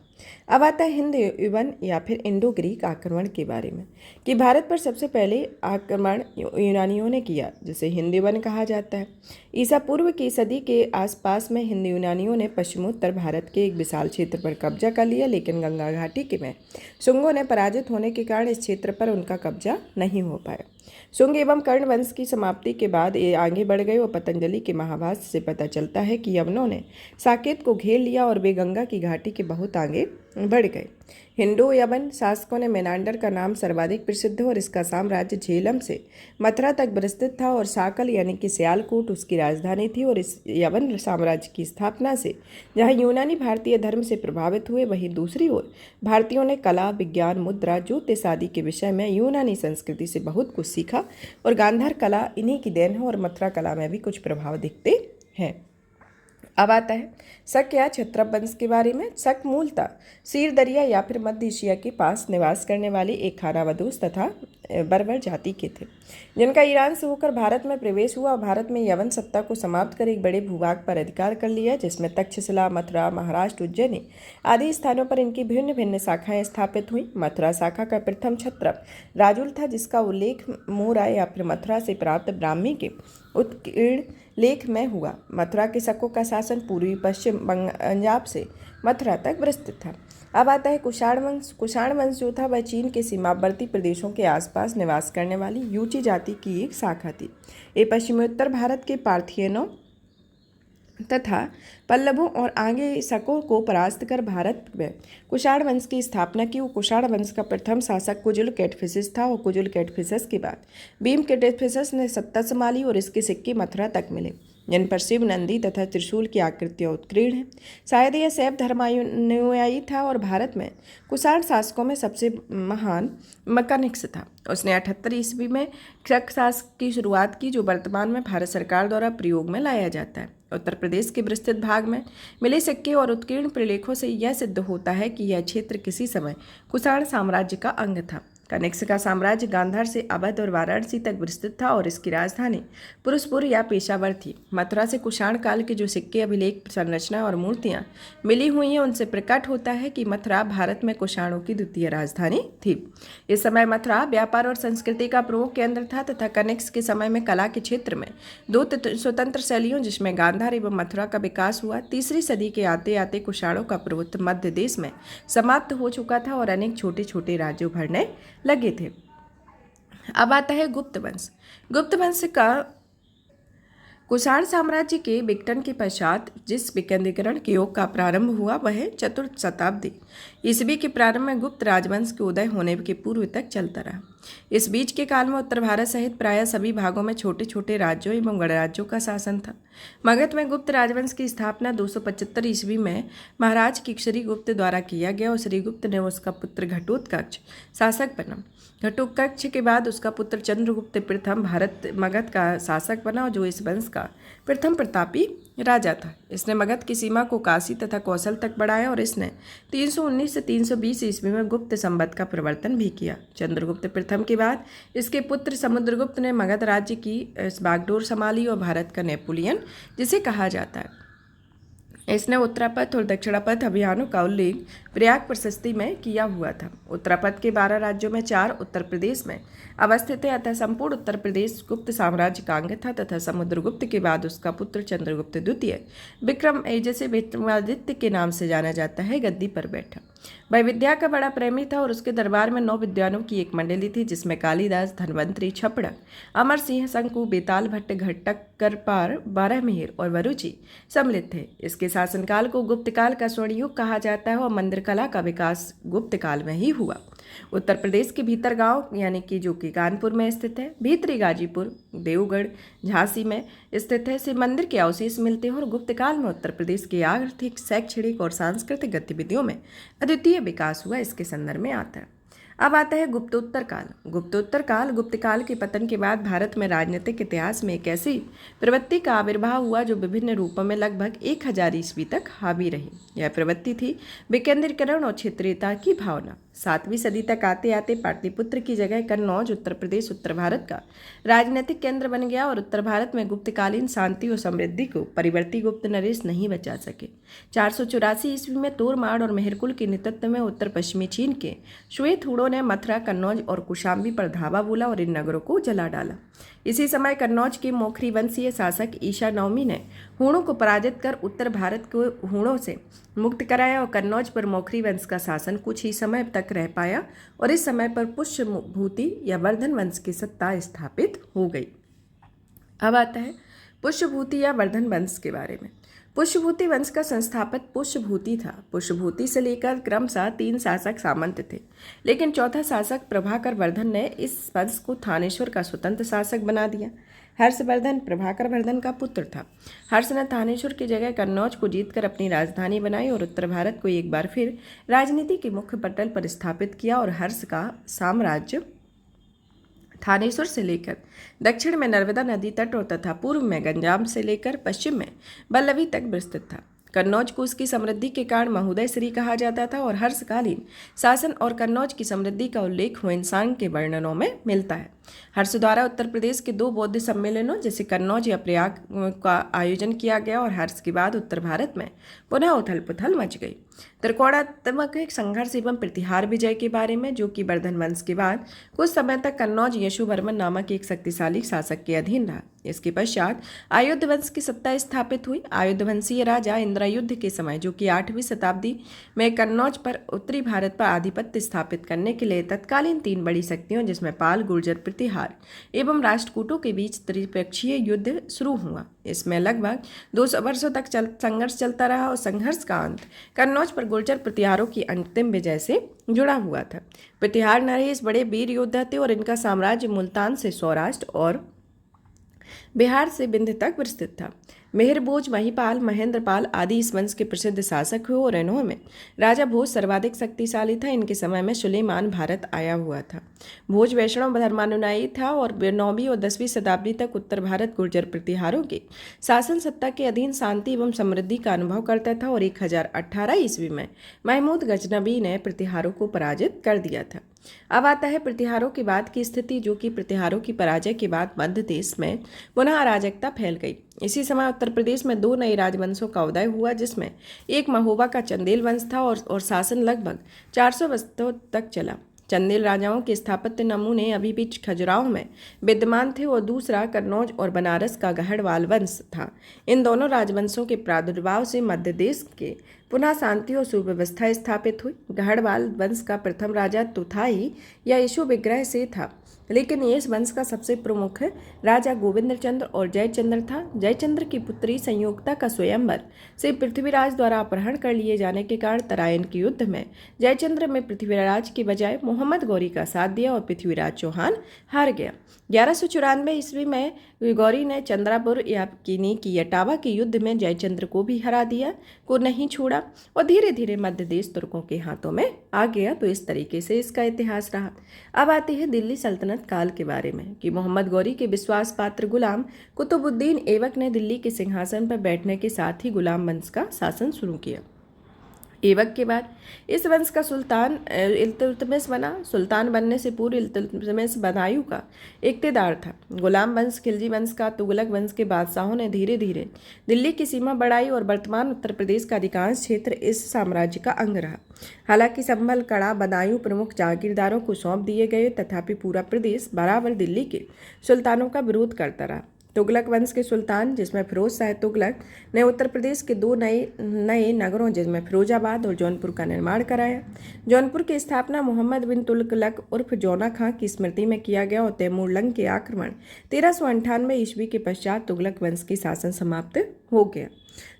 A: अब आता है हिंद युवन या फिर इंडो ग्रीक आक्रमण के बारे में कि भारत पर सबसे पहले आक्रमण यूनानियों ने किया, जिसे हिंद युवन कहा जाता है। ईसा पूर्व की सदी के आसपास में हिंद यूनानियों ने पश्चिमोत्तर भारत के एक विशाल क्षेत्र पर कब्जा कर लिया, लेकिन गंगा घाटी के में शुंगों ने पराजित होने के कारण इस क्षेत्र पर उनका कब्जा नहीं हो पाया। शुंग एवं कर्ण वंश की समाप्ति के बाद ये आगे बढ़ गए और पतंजलि के महाभाष्य से पता चलता है कि यवनों ने साकेत को घेर लिया और वे गंगा की घाटी के बहुत आगे बढ़ गए। हिंदू यवन शासकों ने मेनांडर का नाम सर्वाधिक प्रसिद्ध है और इसका साम्राज्य झेलम से मथुरा तक विस्तृत था और साकल यानी कि सियालकोट उसकी राजधानी थी। और इस यवन साम्राज्य की स्थापना से जहाँ यूनानी भारतीय धर्म से प्रभावित हुए, वहीं दूसरी ओर भारतीयों ने कला, विज्ञान, मुद्रा, ज्योतिष आदि के विषय में यूनानी संस्कृति से बहुत कुछ सीखा और गांधार कला इन्हीं की देन है और मथुरा कला में भी कुछ प्रभाव दिखते हैं। अब आता है शक या क्षत्रप वंश के बारे में। शक मूलतः सीर दरिया या फिर मध्य एशिया के पास निवास करने वाले एक खानाबदोश तथा बर्बर जाति के थे, जिनका ईरान से होकर भारत में प्रवेश हुआ। भारत में यवन सत्ता को समाप्त कर एक बड़े भूभाग पर अधिकार कर लिया, जिसमें तक्षशिला, मथुरा, महाराष्ट्र, उज्जैनी आदि स्थानों पर इनकी भिन्न भिन्न शाखाएं स्थापित हुई। मथुरा शाखा का प्रथम क्षत्रप राजुल था, जिसका उल्लेख मोरा या फिर मथुरा से प्राप्त ब्राह्मी के उत्कीर्ण लेख में हुआ। मथुरा के शकों का शासन पूर्वी पश्चिम पंजाब से मथुरा तक विस्तृत था। अब आता है कुषाण वंश। कुषाण वंश जो था वह चीन के सीमावर्ती प्रदेशों के आसपास निवास करने वाली यूची जाति की एक शाखा थी। ये पश्चिमोत्तर भारत के पार्थियनों तथा पल्लवों और आगे शकों को परास्त कर भारत में कुषाण वंश की स्थापना की। कुषाण वंश का प्रथम शासक कुजुल कैटफिसिस था और कुजुल कैटफिसिस के बाद भीम कैटफिसिस ने सत्ता संभाली और इसके सिक्के मथुरा तक मिले, जिन पर शिव, नंदी तथा त्रिशूल की आकृतियाँ उत्कीर्ण हैं। शायद यह शैव धर्मानुयायी था और भारत में कुषाण शासकों में सबसे महान मकनिक्स था। उसने 78 ईस्वी में शक शासक की शुरुआत की, जो वर्तमान में भारत सरकार द्वारा प्रयोग में लाया जाता है। उत्तर प्रदेश के विस्तृत भाग में मिले सिक्के और उत्कीर्ण प्रलेखों से यह सिद्ध होता है कि यह क्षेत्र किसी समय कुषाण साम्राज्य का अंग था। कनिष्क का साम्राज्य गांधार से अवध और वाराणसी तक विस्तृत था और इसकी राजधानी पुरुषपुर या पेशावर थी। मथुरा से कुषाण काल के जो सिक्के, अभिलेख, संरचना और मूर्तियां मिली हुई हैं, उनसे प्रकट होता है कि मथुरा भारत में कुषाणों की द्वितीय राजधानी थी। इस समय मथुरा व्यापार और संस्कृति का प्रमुख केंद्र था तथा कनिष्क के समय में कला के क्षेत्र में 2 स्वतंत्र शैलियों जिसमें गांधार एवं मथुरा का विकास हुआ। तीसरी सदी के आते आते कुषाणों का प्रभुत्व मध्य देश में समाप्त हो चुका था और अनेक छोटे छोटे राज्यों भरने लगे थे। अब आता है गुप्त वंश। गुप्त वंश का कुषाण साम्राज्य के विघटन के पश्चात जिस विकेंद्रीकरण के योग का प्रारंभ हुआ वह चतुर्थ शताब्दी ईस्वी के प्रारंभ में गुप्त राजवंश के उदय होने के पूर्व तक चलता रहा। इस बीच के काल में उत्तर भारत सहित प्रायः सभी भागों में छोटे छोटे राज्यों एवं गणराज्यों का शासन था। मगध में गुप्त राजवंश की स्थापना 275 ईस्वी में महाराज श्रीगुप्त द्वारा किया गया और श्रीगुप्त ने उसका पुत्र घटोत्कच शासक बना। घटोत्कच के बाद उसका पुत्र चंद्रगुप्त प्रथम भारत मगध का शासक बना, जो इस वंश का प्रथम प्रतापी राजा था। इसने मगध की सीमा को काशी तथा कौशल तक बढ़ाया और इसने 319 से 320 ईस्वी में गुप्त संवत का प्रवर्तन भी किया। चंद्रगुप्त प्रथम के बाद इसके पुत्र समुद्रगुप्त ने मगध राज्य की बागडोर संभाली और भारत का नेपोलियन जिसे कहा जाता है। इसने उत्तरापथ और दक्षिणापथ अभियानों का उल्लेख प्रयाग प्रशस्ति में किया हुआ था। उत्तरापथ के 12 राज्यों में 4 उत्तर प्रदेश में अवस्थित है, अतः संपूर्ण उत्तर प्रदेश गुप्त साम्राज्य का अंग था तथा समुद्रगुप्त के बाद उसका पुत्र चंद्रगुप्त द्वितीय विक्रम जैसे विक्रमादित्य के नाम से जाना जाता है गद्दी पर बैठा। वह विद्या का बड़ा प्रेमी था और उसके दरबार में 9 विद्वानों की एक मंडली थी, जिसमें कालिदास, धन्वंतरी, छपड़क, अमर सिंह, शंकु, बेताल भट्ट, घटक, करपार, बारहमिहिर और वरुचि सम्मिलित थे। इसके शासनकाल को गुप्त काल का स्वर्ण युग कहा जाता है और मंदिर कला का विकास गुप्त काल में ही हुआ। उत्तर प्रदेश के भीतर गांव यानी कि जो कि कानपुर में स्थित है, भीतरी गाजीपुर, देवगढ़, झांसी में स्थित है, से मंदिर के अवशेष मिलते हैं और गुप्त काल में उत्तर प्रदेश की आर्थिक, शैक्षणिक और सांस्कृतिक गतिविधियों में अद्वितीय विकास हुआ, इसके संदर्भ में आता है। अब आता है गुप्तोत्तर काल। गुप्तोत्तर काल गुप्त काल के पतन के बाद भारत में राजनीतिक इतिहास में एक ऐसी प्रवृत्ति का आविर्भाव हुआ जो विभिन्न रूपों में लगभग 1000 ईस्वी तक हावी रही। यह प्रवृत्ति थी विकेंद्रीकरण और क्षेत्रीयता की भावना। 7वीं सदी तक आते आते पाटलिपुत्र की जगह कन्नौज उत्तर प्रदेश उत्तर भारत का राजनीतिक केंद्र बन गया और उत्तर भारत में गुप्तकालीन शांति और समृद्धि को परिवर्ती गुप्त नरेश नहीं बचा सके। 484 ईस्वी में तोरमाड़ और मेहरकुल के नेतृत्व में उत्तर पश्चिमी चीन के श्वेत हुणों ने मथुरा, कन्नौज और कुशाम्बी पर धावा बोला और इन नगरों को जला डाला। इसी समय कन्नौज के मोखरी वंशीय शासक ईशा नवमी ने हुणों को पराजित कर उत्तर भारत को हुणों से मुक्त कराया और कन्नौज पर मोखरी वंश का शासन कुछ ही समय तक रह पाया और इस समय पर पुष्यभूति या वर्धन वंश की सत्ता स्थापित हो गई। अब आता है पुष्यभूति या वर्धन वंश के बारे में। पुष्यभूति वंश का संस्थापक पुष्यभूति था। पुष्यभूति से लेकर क्रमशः 3 शासक सामंत थे, लेकिन चौथा शासक प्रभाकर वर्धन ने इस वंश को थानेश्वर का स्वतंत्र शासक बना दिया। हर्षवर्धन प्रभाकर वर्धन का पुत्र था। हर्ष ने थानेश्वर की जगह कन्नौज को जीतकर अपनी राजधानी बनाई और उत्तर भारत को एक बार फिर राजनीति के मुख्य पटल पर स्थापित किया और हर्ष का साम्राज्य थानेश्वर से लेकर दक्षिण में नर्मदा नदी तट और तथा पूर्व में गंजाम से लेकर पश्चिम में बल्लभी तक विस्तृत था। कन्नौज को उसकी समृद्धि के कारण महोदय श्री कहा जाता था और हर्षकालीन शासन और कन्नौज की समृद्धि का उल्लेख हुएनसांग के वर्णनों में मिलता है। हर्ष द्वारा उत्तर प्रदेश के 2 बौद्ध सम्मेलनों जैसे कन्नौज या प्रयाग का आयोजन किया गया और हर्ष के बाद उत्तर भारत में पुनः उथल पुथल मच गई। त्रिकोणात्मक संघर्ष एवं प्रतिहार विजय के बारे में, जो कि वर्धन वंश के बाद कुछ समय तक कन्नौज यशुवर्मन नामक एक शक्तिशाली शासक के अधीन रहा। इसके पश्चात आयुध वंश की सत्ता स्थापित हुई। आयुध वंशीय राजा इंद्रयुद्ध के समय, जो कि 8वीं शताब्दी में कन्नौज पर उत्तरी भारत पर आधिपत्य स्थापित करने के लिए तत्कालीन 3 बड़ी शक्तियों जिसमें पाल, गुर्जर, प्रतिहार एवं राष्ट्रकूटों के बीच त्रिपक्षीय युद्ध शुरू हुआ। इसमें लगभग 200 वर्षों तक संघर्ष चलता रहा और संघर्ष का अंत कन्नौज पर गुर्जर प्रतिहारों की अंतिम विजय से जुड़ा हुआ था। प्रतिहार नरेश बड़े वीर योद्धा थे और इनका साम्राज्य मुल्तान से सौराष्ट्र और बिहार से विंध्य तक विस्तृत था। मेहर भोज, महिपाल, महेंद्रपाल आदि इस वंश के प्रसिद्ध शासक हुए और इन्हों में राजा भोज सर्वाधिक शक्तिशाली था। इनके समय में सुलेमान भारत आया हुआ था। भोज वैष्णव धर्मानुयायी था और 9वीं और 10वीं शताब्दी तक उत्तर भारत गुर्जर प्रतिहारों के शासन सत्ता के अधीन शांति एवं समृद्धि का अनुभव करता था और 1018 ईस्वी में महमूद गजनबी ने प्रतिहारों को पराजित कर दिया था। अब आता है प्रतिहारों के बाद की स्थिति, जो कि प्रतिहारों की पराजय के बाद मध्य देश में पुनः अराजकता फैल गई। इसी समय उत्तर प्रदेश में 2 नए राजवंशों का उदय हुआ, जिसमें एक महोबा का चंदेल वंश था और शासन लगभग 400 वर्षों तक चला। चंदेल राजाओं के स्थापत्य नमूने अभी भी खजुराहो में विद्यमान थे और दूसरा कन्नौज और बनारस का गहड़वाल वंश था। इन दोनों राजवंशों के प्रादुर्भाव से मध्य देश के पुनः शांति और सुव्यवस्था स्थापित हुई। गहड़वाल वंश का प्रथम राजा तुथाई या यशु विग्रह से था, लेकिन इस वंश का सबसे प्रमुख राजा गोविंद चंद्र और जयचंद्र था। जयचंद्र की पुत्री संयोक्ता का स्वयंवर से पृथ्वीराज द्वारा अपहरण कर लिए जाने के कारण तराइन के युद्ध में जयचंद्र में पृथ्वीराज के बजाय मोहम्मद गौरी का साथ दिया और पृथ्वीराज चौहान हार गया। 1194 ईस्वी में गौरी ने चंद्रापुर या किनी की यटावा के युद्ध में जयचंद्र को भी हरा दिया, को नहीं छोड़ा और धीरे धीरे मध्य देश तुर्कों के हाथों में आ गया। तो इस तरीके से इसका इतिहास रहा। अब आती है दिल्ली सल्तनत काल के बारे में कि मोहम्मद गौरी के विश्वास पात्र गुलाम कुतुबुद्दीन ऐबक ने दिल्ली के सिंहासन पर बैठने के साथ ही गुलाम वंश का शासन शुरू किया। ऐबक के बाद इस वंश का सुल्तान इल्तुतमिश बना। सुल्तान बनने से पूर्व इल्तुतमिश बदायूं का इक्तदार था। गुलाम वंश, खिलजी वंश का तुगलक वंश के बादशाहों ने धीरे धीरे दिल्ली की सीमा बढ़ाई और वर्तमान उत्तर प्रदेश का अधिकांश क्षेत्र इस साम्राज्य का अंग रहा। हालांकि संभल, कड़ा, बदायूं प्रमुख जागीरदारों को सौंप दिए गए, तथापि पूरा प्रदेश बराबर दिल्ली के सुल्तानों का विरोध करता रहा। तुगलक वंश के सुल्तान जिसमें फिरोज शाह तुगलक ने उत्तर प्रदेश के दो नए नगरों जिसमें फिरोजाबाद और जौनपुर का निर्माण कराया। जौनपुर की स्थापना मोहम्मद बिन तुगलक उर्फ जौना खां की स्मृति में किया गया और तैमूरलंग के आक्रमण 1398 ईस्वी के पश्चात तुगलक वंश की शासन समाप्त हो गया।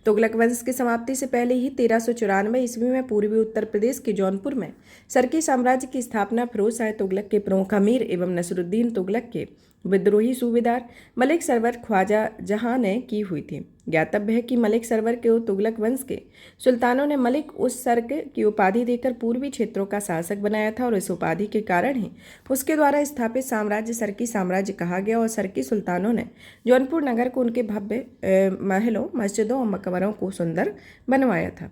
A: तुगलक वंश की समाप्ति से पहले ही 1394 ईस्वी में पूर्वी उत्तर प्रदेश के जौनपुर में सरकी साम्राज्य की स्थापना फिरोज शाह तुगलक के प्रमुख अमीर एवं नसरुद्दीन तुगलक के विद्रोही सूबेदार मलिक सरवर ख्वाजा जहां ने की हुई थी। ज्ञातव्य है कि मलिक सरवर के तुगलक वंश के सुल्तानों ने मलिक उस सर्क की उपाधि देकर पूर्वी क्षेत्रों का शासक बनाया था और इस उपाधि के कारण ही उसके द्वारा स्थापित साम्राज्य सरकी साम्राज्य कहा गया और सरकी सुल्तानों ने जौनपुर नगर को उनके भव्य महलों, मस्जिदों और मकबरों को सुंदर बनवाया था।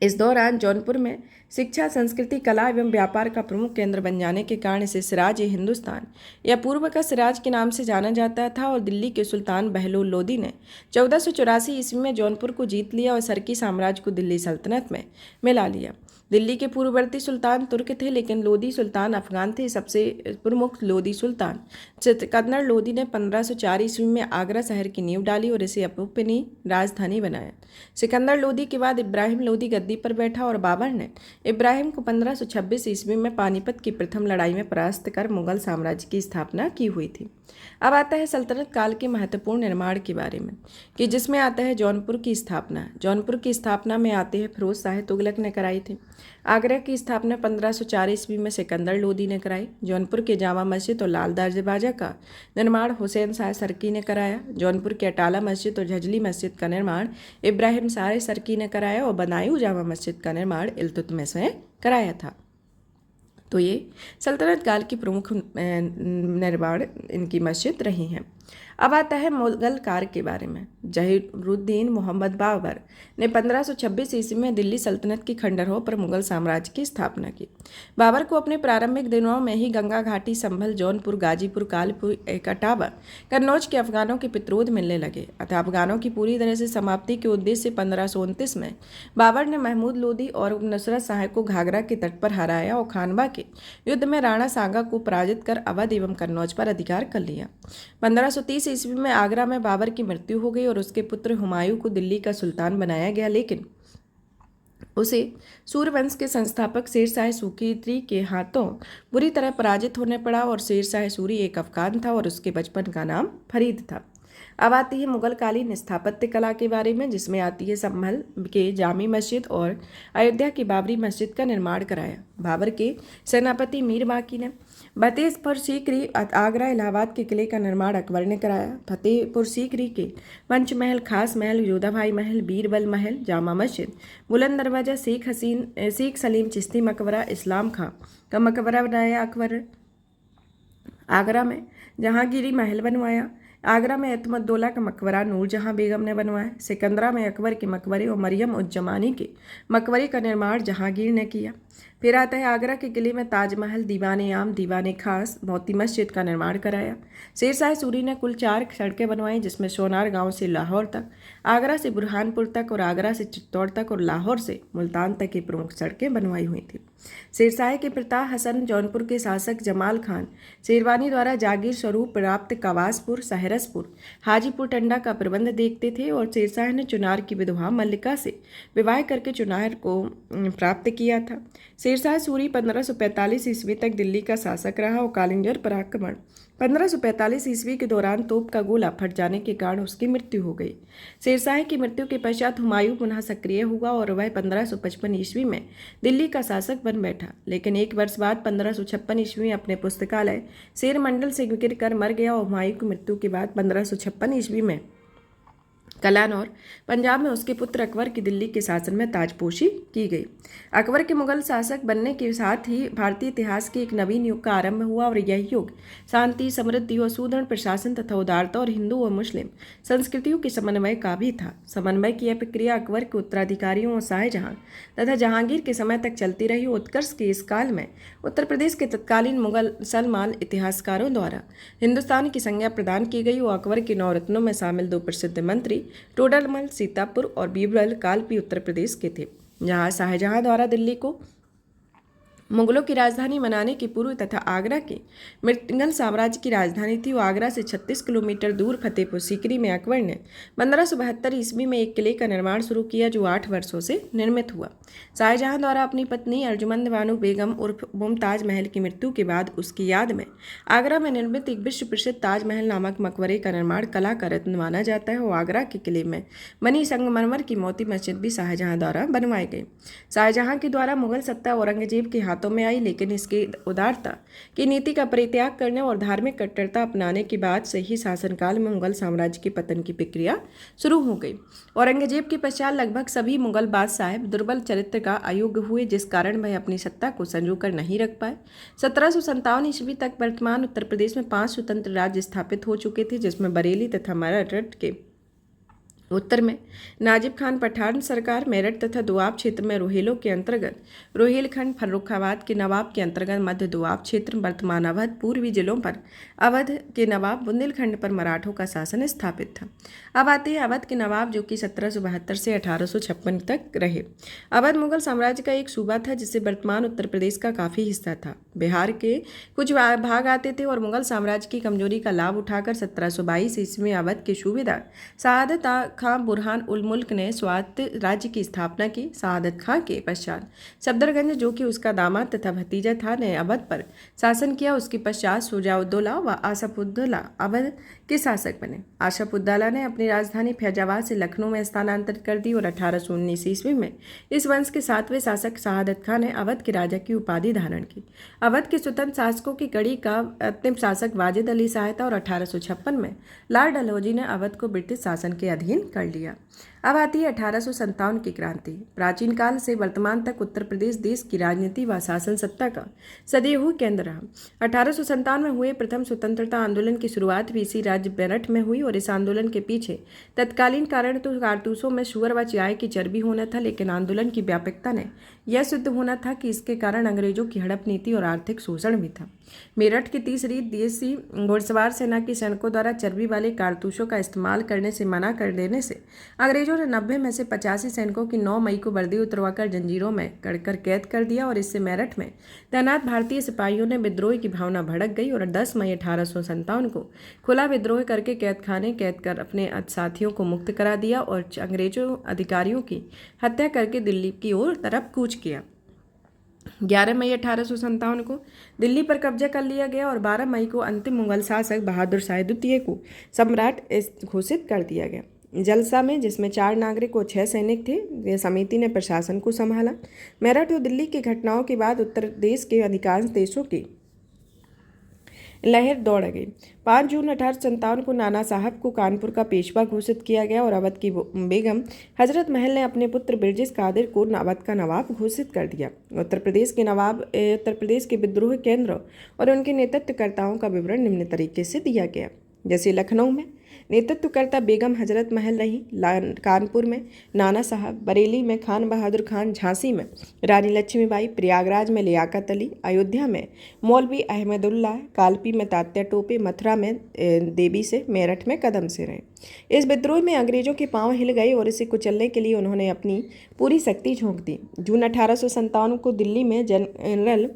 A: इस दौरान जौनपुर में शिक्षा, संस्कृति, कला एवं व्यापार का प्रमुख केंद्र बन जाने के कारण इसे सिराज ए हिंदुस्तान या पूर्व का सिराज के नाम से जाना जाता था और दिल्ली के सुल्तान बहलोल लोदी ने 1484 ईस्वी में जौनपुर को जीत लिया और सरकी साम्राज्य को दिल्ली सल्तनत में मिला लिया। दिल्ली के पूर्ववर्ती सुल्तान तुर्क थे लेकिन लोदी सुल्तान अफगान थे। सबसे प्रमुख लोदी सुल्तान सिकंदर लोदी ने 1504 ईस्वी में आगरा शहर की नींव डाली और इसे अपनी राजधानी बनाया। सिकंदर लोदी के बाद इब्राहिम लोदी गद्दी पर बैठा और बाबर ने इब्राहिम को 1526 ईस्वी में पानीपत की प्रथम लड़ाई में परास्त कर मुगल साम्राज्य की स्थापना की हुई थी। अब आता है सल्तनत काल के महत्वपूर्ण निर्माण के बारे में कि जिसमें आता है जौनपुर की स्थापना। जौनपुर की स्थापना में आते हैं फिरोज शाह तुगलक ने कराई थी। आगरा की स्थापना 1504 ईस्वी में सिकंदर लोदी ने कराई। जौनपुर के जामा मस्जिद और लाल दरवाजा का निर्माण हुसैन शाह सरकी ने कराया। जौनपुर के अटाला मस्जिद और झजली मस्जिद का निर्माण इब्राहिम शाह सरकी ने कराया और बदायूं जामा मस्जिद का निर्माण इल्तुतमिश ने कराया था। तो ये सल्तनत काल की प्रमुख निर्माण इनकी मस्जिद रही हैं। अब आता है मुगल काल के बारे में। जहीरुद्दीन मोहम्मद बाबर ने 1526 ईस्वी में दिल्ली सल्तनत की खंडहरों पर मुगल साम्राज्य की स्थापना की। बाबर को अपने प्रारंभिक दिनों में ही गंगा घाटी, संभल, जौनपुर, गाजीपुर, कालपुर, कटावा, कन्नौज के अफगानों के प्रतिरोध मिलने लगे। अतः अफगानों की पूरी तरह से समाप्ति के उद्देश्य से 1529 में बाबर ने महमूद लोदी और नुसरत शाह को घाघरा के तट पर हराया और खानवा के युद्ध में राणा सांगा को पराजित कर अवध एवं कन्नौज पर अधिकार कर लिया। 1530 ईस्वी में आगरा में बाबर की मृत्यु हो गई और उसके पुत्र हुमायूं को दिल्ली का सुल्तान बनाया गया, लेकिन उसे सूर्यवंश के संस्थापक शेरशाह सूरी के हाथों बुरी तरह पराजित होने पड़ा और शेरशाह सूरी एक अफगान था और उसके बचपन का नाम फरीद था। अब आती है मुगलकालीन स्थापत्य कला के बारे में, जिसमें आती है संभल के जामी मस्जिद और अयोध्या की बाबरी मस्जिद का निर्माण कराया। बाबर के सेनापति मीर बाकी ने फतेहपुर सीकरी आगरा इलाहाबाद के किले का निर्माण अकबर ने कराया। फतेहपुर सीकरी के पंचमहल, खास महल, योधाभाई महल, बीरबल महल, जामा मस्जिद, बुलंद दरवाजा, शेख सलीम चिश्ती मकबरा, इस्लाम खां का मकबरा बनाया अकबर। आगरा में जहांगीरी महल बनवाया। आगरा में एतमद्दौला का मकबरा नूरजहां बेगम ने बनवाया। सिकंदरा में अकबर के मकबरे और मरियम उज जमानी के मकबरे का निर्माण जहांगीर ने किया। फिर आता है आगरा के किले में ताजमहल, दीवाने आम, दीवाने खास, मोती मस्जिद का निर्माण कराया। शेरशाह सूरी ने कुल 4 सड़कें बनवाई, जिसमें सोनार गांव से लाहौर तक, आगरा से बुरहानपुर तक और आगरा से चित्तौड़ तक और लाहौर से मुल्तान तक की प्रमुख सड़कें बनवाई हुई थी। शेरशाह के पिता हसन जौनपुर के शासक जमाल खान शेरवानी द्वारा जागीर स्वरूप प्राप्त कवासपुर, सहरसपुर, हाजीपुर टंडा का प्रबंध देखते थे और शेरशाह ने चुनार की विधवा मल्लिका से विवाह करके चुनार को प्राप्त किया था। शेरशाह सूरी 1545 ईस्वी तक दिल्ली का शासक रहा और कालिंजर पर आक्रमण 1545 ईस्वी के दौरान तोप का गोला फट जाने के कारण उसकी मृत्यु हो गई। शेरशाह की मृत्यु के पश्चात हुमायूं पुनः सक्रिय हुआ और वह 1555 ईस्वी में दिल्ली का शासक बन बैठा, लेकिन एक वर्ष बाद 1556 ईस्वी में अपने पुस्तकालय शेर मंडल से गिर कर मर गया और हुमायूं की मृत्यु के बाद 1556 ईस्वी में कलानौर पंजाब में उसके पुत्र अकबर की दिल्ली के शासन में ताजपोशी की गई। अकबर के मुगल शासक बनने के साथ ही भारतीय इतिहास के एक नवीन युग का आरंभ हुआ और यह युग शांति, समृद्धि और सुदृढ़ प्रशासन तथा उदारता और हिंदू और मुस्लिम संस्कृतियों के समन्वय का भी था। समन्वय की यह प्रक्रिया अकबर के उत्तराधिकारियों और शाहजहां तथा जहांगीर के समय तक चलती रही। उत्कर्ष के इस काल में उत्तर प्रदेश के तत्कालीन मुगल सलमान इतिहासकारों द्वारा हिंदुस्तान की संज्ञा प्रदान की गई और अकबर के 9 रत्नों में शामिल 2 प्रसिद्ध मंत्री टोडरमल, सीतापुर और बीरबल कालपी उत्तर प्रदेश के थे, जहां शाहजहां द्वारा दिल्ली को मुगलों की राजधानी बनाने के पूर्व तथा आगरा के मुगल साम्राज्य की राजधानी थी। वो आगरा से 36 किलोमीटर दूर फतेहपुर सीकरी में अकबर ने 1572 ईस्वी में एक किले का निर्माण शुरू किया जो 8 वर्षों से निर्मित हुआ। शाहजहां द्वारा अपनी पत्नी अर्जुमंद बानो बेगम उर्फ मुमताज महल की मृत्यु के बाद उसकी याद में आगरा में निर्मित एक विश्व प्रसिद्ध ताजमहल नामक मकबरे का निर्माण कला का रत्न माना जाता है। और आगरा के किले में बनी संगमरमर की मोती मस्जिद भी शाहजहां द्वारा बनवाई गई। शाहजहां के द्वारा मुगल सत्ता औरंगजेब के हाथों में आई, लेकिन इसकी उदारता की नीति का परित्याग करने और धार्मिक कट्टरता अपनाने के बाद से ही शासनकाल में मुगल साम्राज्य के पतन की प्रक्रिया शुरू हो गई। औरंगजेब के पश्चात लगभग सभी मुगल बादशाह दुर्बल चरित्र का अयोग्य हुए, जिस कारण वह अपनी सत्ता को संजो कर नहीं रख पाए। 1757 ईस्वी तक वर्तमान उत्तर प्रदेश में 5 स्वतंत्र राज्य स्थापित हो चुके थे, जिसमें बरेली तथा मेरठ के उत्तर में नाजिब खान पठान सरकार, मेरठ तथा दोआब क्षेत्र में रोहिलों के अंतर्गत रोहिलखंड, फर्रुखाबाद के नवाब के अंतर्गत मध्य दोआब क्षेत्र, वर्तमान अवध, पूर्वी जिलों पर अवध के नवाब, बुंदेलखंड पर मराठों का शासन स्थापित था। अब आते हैं अवध के नवाब, जो कि 1772 से 1856 तक रहे। अवध मुगल साम्राज्य का एक सूबा था जिससे वर्तमान उत्तर प्रदेश का काफ़ी हिस्सा था। बिहार के कुछ भाग आते थे और मुगल साम्राज्य की कमजोरी का लाभ उठाकर 1722 ईस्वी में अवध के सूबेदार शहादत खां बुरहान उल मुल्क ने स्वायत्त राज्य की स्थापना की। शहादत खां के पश्चात सफदरगंज, जो कि उसका दामाद तथा भतीजा था, ने अवध पर शासन किया। उसके पश्चात शुजाउद्दौला व आसफउद्दौला अवध के शासक बने। आसफउद्दौला ने अपनी राजधानी फैजाबाद से लखनऊ में स्थानांतरित कर दी और 1819 ईस्वी में इस वंश के 7वें शासक शहादत खां ने अवध के राजा की उपाधि धारण की। अवध के स्वतंत्र शासकों की कड़ी का अंतिम शासक वाजिद अली शाह था और 1856 में लॉर्ड डलहौजी ने अवध को ब्रिटिश शासन के अधीन कर लिया। अब आती है 1857 की क्रांति। प्राचीन काल से वर्तमान तक उत्तर प्रदेश देश की राजनीति व शासन सत्ता का सदैव केंद्र रहा। 1857 में हुए प्रथम स्वतंत्रता आंदोलन की शुरुआत भी इसी राज्य मेरठ में हुई और इस आंदोलन के पीछे तत्कालीन कारण तो कारतूसों में शुगर व चाय की चर्बी होना था, लेकिन आंदोलन की व्यापकता ने यह सिद्ध होना था कि इसके कारण अंग्रेजों की हड़प नीति और आर्थिक शोषण भी था। मेरठ की 30वीं देसी घुड़सवार सेना के सैनिकों द्वारा चर्बी वाले कारतूसों का इस्तेमाल करने से मना कर देने से अंग्रेजों ने 90 में से 85 सैनिकों की 9 मई को वर्दी उतरवाकर जंजीरों में कड़कर कैद कर दिया और इससे मेरठ में तैनात भारतीय सिपाहियों ने विद्रोह की भावना भड़क गई और 10 मई 1857 को खुला विद्रोह करके कैद कर अपने साथियों को मुक्त करा दिया और अंग्रेजों अधिकारियों की हत्या करके दिल्ली की ओर तरफ कूच किया। 11 मई 1857 को दिल्ली पर कब्जा कर लिया गया और 12 मई को अंतिम मुगल शासक बहादुर शाह द्वितीय को सम्राट घोषित कर दिया गया। जलसा में, जिसमें 4 नागरिक और 6 सैनिक थे, यह समिति ने प्रशासन को संभाला। मेरठ और दिल्ली की घटनाओं के बाद उत्तर देश के अधिकांश देशों की लहर दौड़ गई। 5 जून 1857 को नाना साहब को कानपुर का पेशवा घोषित किया गया और अवध की बेगम हजरत महल ने अपने पुत्र बिरजिस कादिर को अवध का नवाब घोषित कर दिया। उत्तर प्रदेश के विद्रोह केंद्र और उनके नेतृत्वकर्ताओं का विवरण निम्न तरीके से दिया गया। जैसे लखनऊ में नेतृत्वकर्ता बेगम हजरत महल रही, कानपुर में नाना साहब, बरेली में खान बहादुर खान, झांसी में रानी लक्ष्मीबाई, प्रयागराज में लियाकत अली, अयोध्या में मौलवी अहमदुल्ला, कालपी में तात्या टोपे, मथुरा में देवी से, मेरठ में कदम से रहे। इस विद्रोह में अंग्रेजों के पांव हिल गए और इसे कुचलने के लिए उन्होंने अपनी पूरी शक्ति झोंक दी। जून 1857 को दिल्ली में जनरल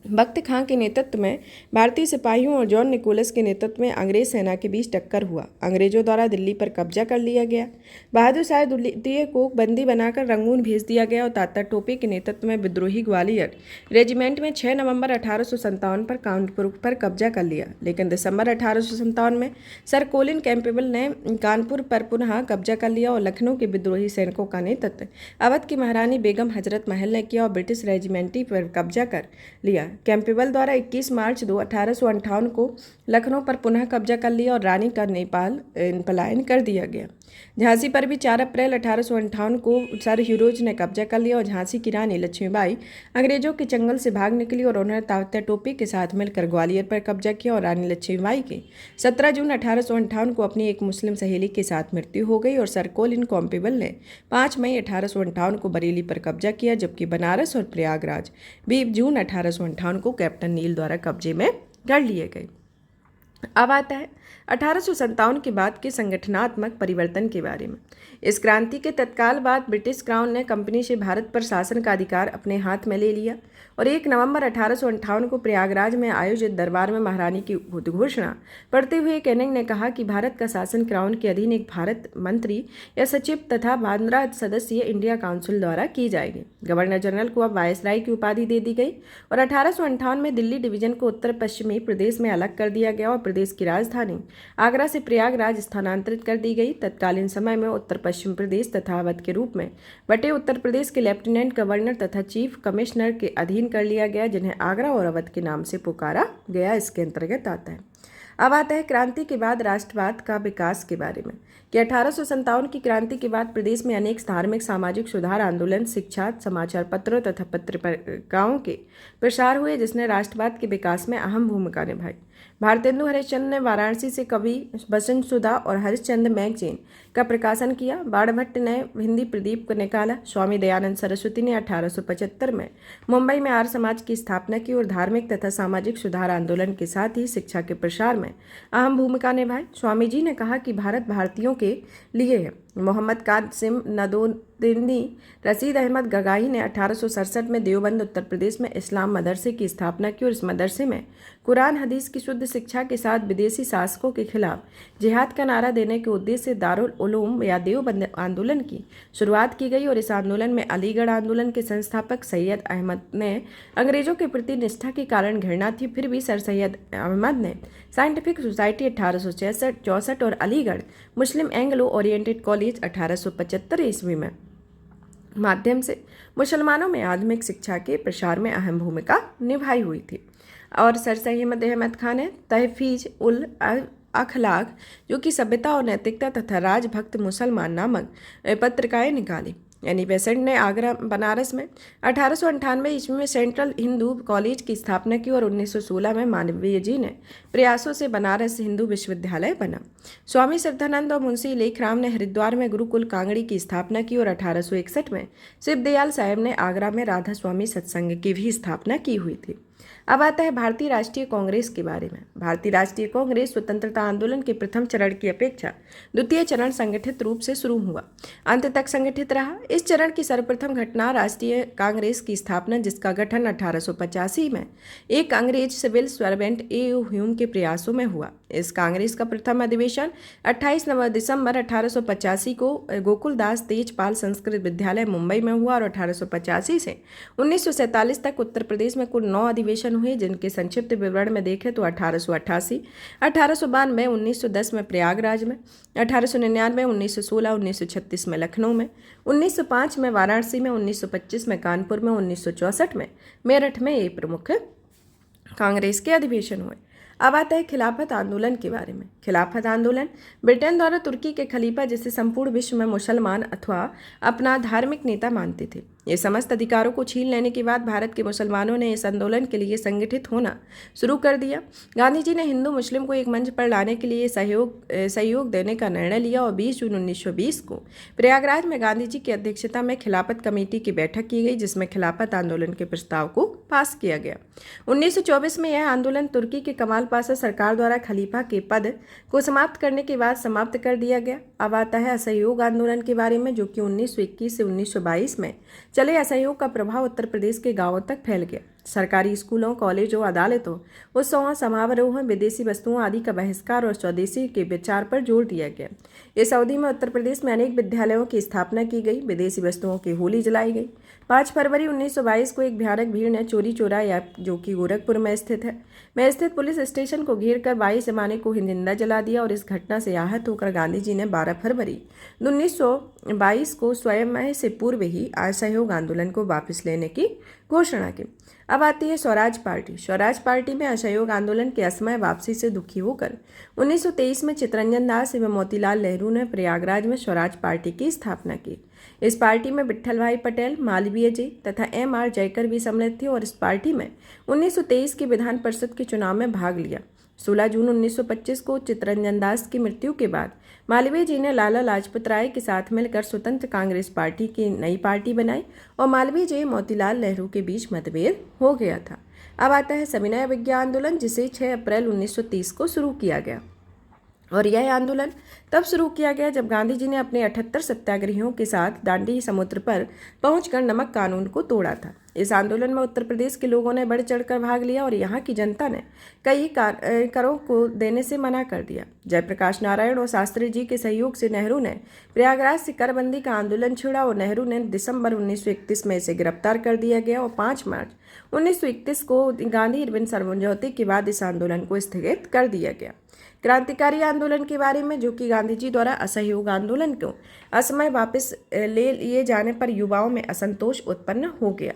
A: बख्त खां के नेतृत्व में भारतीय सिपाहियों और जॉन निकोलस के नेतृत्व में अंग्रेज सेना के बीच टक्कर हुआ। अंग्रेजों द्वारा दिल्ली पर कब्जा कर लिया गया। बहादुर शाह द्वितीय को बंदी बनाकर रंगून भेज दिया गया और तात्या टोपे के नेतृत्व में विद्रोही ग्वालियर रेजिमेंट में 6 नवंबर 1857 पर कानपुर पर कब्जा कर लिया। लेकिन दिसंबर 1857 में सर कोलिन कैंपबेल ने कानपुर पर पुनः कब्जा कर लिया और लखनऊ के विद्रोही सैनिकों का नेतृत्व अवध की महारानी बेगम हजरत महल ने किया और ब्रिटिश रेजिमेंटी पर कब्जा कर लिया। कैंपबेल द्वारा 21 मार्च 1858 को लखनऊ पर पुनः कब्जा कर लिया और रानी का नेपाल पलायन कर दिया गया। झांसी पर भी 4 अप्रैल 1858 को सर ह्यूरोज ने कब्जा कर लिया और झांसी की रानी लक्ष्मीबाई अंग्रेजों के चंगुल से भाग निकली और उन्होंने तात्या टोपे के साथ मिलकर ग्वालियर पर कब्जा किया और रानी लक्ष्मीबाई की 17 जून 1858 को अपनी एक मुस्लिम सहेली के साथ मृत्यु हो गई और सर कोलिन कैंपबेल ने 5 मई 1858 को बरेली पर कब्जा किया, जबकि बनारस और प्रयागराज भी जून 1858 को कैप्टन नील द्वारा कब्जे में कर लिए गए। अब आता है 1857 के बाद के संगठनात्मक परिवर्तन के बारे में। इस क्रांति के तत्काल बाद ब्रिटिश क्राउन ने कंपनी से भारत पर शासन का अधिकार अपने हाथ में ले लिया और 1 नवंबर 1858 को प्रयागराज में आयोजित दरबार में महारानी की उद्घोषणा पढ़ते हुए कैनिंग ने कहा कि भारत का शासन क्राउन के अधीन एक भारत मंत्री या सचिव तथा 15 सदस्यीय इंडिया काउंसिल द्वारा की जाएगी। गवर्नर जनरल को अब वायसराय की उपाधि दे दी गई और 1858 में दिल्ली डिवीजन को उत्तर पश्चिमी प्रदेश में अलग कर दिया गया और प्रदेश की राजधानी आगरा से प्रयागराज स्थानांतरित कर दी गई। तत्कालीन समय में उत्तर पश्चिम प्रदेश तथा अवध के रूप में बटे उत्तर प्रदेश के लेफ्टिनेंट गवर्नर तथा चीफ कमिश्नर के अधीन कर लिया गया, जिन्हें आगरा और अवध के नाम से पुकारा गया। इसके अंतर्गत आता है। अब आता है क्रांति के बाद राष्ट्रवाद का विकास के बारे में कि 1857 की क्रांति के बाद प्रदेश में अनेक धार्मिक सामाजिक सुधार आंदोलन, शिक्षा, समाचार पत्रों तथा पत्रिकाओं के प्रसार हुए, जिसने राष्ट्रवाद के विकास में अहम भूमिका निभाई। भारतेंदु हरिश्चंद्र ने वाराणसी से कवि बसंत सुधा और हरिश्चंद्र मैगजीन का प्रकाशन किया। बाणभट्ट ने हिंदी प्रदीप को निकाला। स्वामी दयानंद सरस्वती ने 1875 में मुंबई में आर्य समाज की स्थापना की और धार्मिक तथा सामाजिक सुधार आंदोलन के साथ ही शिक्षा के प्रसार में अहम भूमिका निभाई। स्वामी जी ने कहा कि भारत भारतीयों के लिए है। मोहम्मद कासिम नदरुद्दीन रशीद अहमद गगाही ने 1867 में देवबंद उत्तर प्रदेश में इस्लाम मदरसे की स्थापना की और इस मदरसे में कुरान हदीस की शुद्ध शिक्षा के साथ विदेशी शासकों के खिलाफ जिहाद का नारा देने के उद्देश्य से दारुल उलूम या देवबंद आंदोलन की शुरुआत की गई और इस आंदोलन में अलीगढ़ आंदोलन के संस्थापक सैयद अहमद ने अंग्रेजों के प्रति निष्ठा के कारण घृणा थी, फिर भी सर सैयद अहमद ने साइंटिफिक सोसाइटी 1864 और अलीगढ़ मुस्लिम एंग्लो ओरिएंटेड कॉलेज 1875 ईस्वी में माध्यम से मुसलमानों में आधुनिक शिक्षा के प्रसार में अहम भूमिका निभाई हुई थी। और सर सैयद अहमद खान ने तहफीज उल अखलाक, जो कि सभ्यता और नैतिकता तथा राजभक्त मुसलमान नामक पत्रिकाएं निकाली। यानी बेसेंट ने आगरा बनारस में 1898 ईस्वी में सेंट्रल हिंदू कॉलेज की स्थापना की और 1916 में मालवीय जी ने प्रयासों से बनारस हिंदू विश्वविद्यालय बना। स्वामी श्रद्धानंद और मुंशी लेखराम ने हरिद्वार में गुरुकुल कांगड़ी की स्थापना की और 1861 में शिवदयाल साहेब ने आगरा में राधा स्वामी सत्संग की भी स्थापना की हुई थी। अब आता है भारतीय राष्ट्रीय कांग्रेस के बारे में। भारतीय राष्ट्रीय कांग्रेस स्वतंत्रता आंदोलन के प्रथम चरण की अपेक्षा द्वितीय चरण संगठित रूप से शुरू हुआ, अंत तक संगठित रहा। इस चरण की सर्वप्रथम घटना राष्ट्रीय कांग्रेस की स्थापना, जिसका गठन 1885 में एक अंग्रेज सिविल सर्वेंट A.O. ह्यूम के प्रयासों में हुआ। इस कांग्रेस का प्रथम अधिवेशन 28 दिसंबर 1885 को गोकुलदास तेजपाल संस्कृत विद्यालय मुंबई में हुआ और 1885 से 1947 तक उत्तर प्रदेश में कुल 9 अधिवेशन हुए, जिनके संक्षिप्त विवरण में देखें तो 1888, 1892, 1910 में प्रयागराज में, 1899, 1916, 1936 में लखनऊ में, 1905 में वाराणसी में, 1925 में कानपुर में, 1964 में मेरठ में ये प्रमुख कांग्रेस के अधिवेशन हुए। अब आता है खिलाफत आंदोलन के बारे में। खिलाफत आंदोलन ब्रिटेन द्वारा तुर्की के खलीफा, जिसे संपूर्ण विश्व में मुसलमान अथवा अपना धार्मिक नेता मानते थे, ये समस्त अधिकारों को छीन लेने के बाद भारत के मुसलमानों ने इस आंदोलन के लिए संगठित होना शुरू कर दिया। गांधी जी ने हिंदू मुस्लिम को एक मंच पर लाने के लिए सहयोग देने का निर्णय लिया और 20 जून 1920 को प्रयागराज में गांधी जी की अध्यक्षता में खिलाफत कमेटी की बैठक की गई, जिसमें खिलाफत आंदोलन के प्रस्ताव को पास किया गया। 1924 में यह आंदोलन तुर्की के कमाल पाशा सरकार द्वारा खलीफा के पद को समाप्त करने के बाद समाप्त कर दिया गया। अब आता है असहयोग आंदोलन के बारे में, जो कि 1921 से 1922 में चले। असहयोग का प्रभाव उत्तर प्रदेश के गांवों तक फैल गया। सरकारी स्कूलों, कॉलेजों, अदालतों, उत्सवों, समारोहों, विदेशी वस्तुओं आदि का बहिष्कार और स्वदेशी के विचार पर जोर दिया गया। इस अवधि में उत्तर प्रदेश में अनेक विद्यालयों की स्थापना की गई। विदेशी वस्तुओं की होली जलाई गई। 5 फरवरी 1922 को एक भयानक भीड़ ने चोरी चोरा, या जो कि गोरखपुर में स्थित पुलिस स्टेशन को घेर कर 22 जमाने को जिंदा जला दिया और इस घटना से आहत होकर गांधी जी ने 12 फरवरी 1922 को स्वयं से पूर्व ही असहयोग आंदोलन को वापस लेने की घोषणा की। अब आती है स्वराज पार्टी। स्वराज पार्टी में असहयोग आंदोलन के असमय वापसी से दुखी होकर 1923 में चित्तरंजन दास एवं मोतीलाल नेहरू ने प्रयागराज में स्वराज पार्टी की स्थापना की। इस पार्टी में विट्ठल भाई पटेल, मालवीय जी तथा M.R. जयकर भी सम्मिलित थे और इस पार्टी में 1923 के विधान परिषद के चुनाव में भाग लिया। 16 जून 1925 को चित्तरंजन दास की मृत्यु के बाद मालवीय जी ने लाला लाजपत राय के साथ मिलकर स्वतंत्र कांग्रेस पार्टी की नई पार्टी बनाई और मालवीय जी मोतीलाल नेहरू के बीच मतभेद हो गया था। अब आता है सविनय अवज्ञा आंदोलन, जिसे 6 अप्रैल 1930 को शुरू किया गया। और यह आंदोलन तब शुरू किया गया जब गांधी जी ने अपने 78 सत्याग्रहियों के साथ दांडी समुद्र पर पहुंचकर नमक कानून को तोड़ा था। इस आंदोलन में उत्तर प्रदेश के लोगों ने बढ़ चढ़कर भाग लिया और यहाँ की जनता ने कई करों को देने से मना कर दिया। जयप्रकाश नारायण और शास्त्री जी के सहयोग से नेहरू ने प्रयागराज से करबंदी का आंदोलन छेड़ा और नेहरू ने दिसंबर 1931 में इसे गिरफ्तार कर दिया गया और 5 मार्च 1931 को गांधी इरविन समझौते के बाद इस आंदोलन को स्थगित कर दिया गया। क्रांतिकारी आंदोलन के बारे में, जो कि गांधी जी द्वारा असहयोग आंदोलन को असमय वापस ले लिए जाने पर युवाओं में असंतोष उत्पन्न हो गया।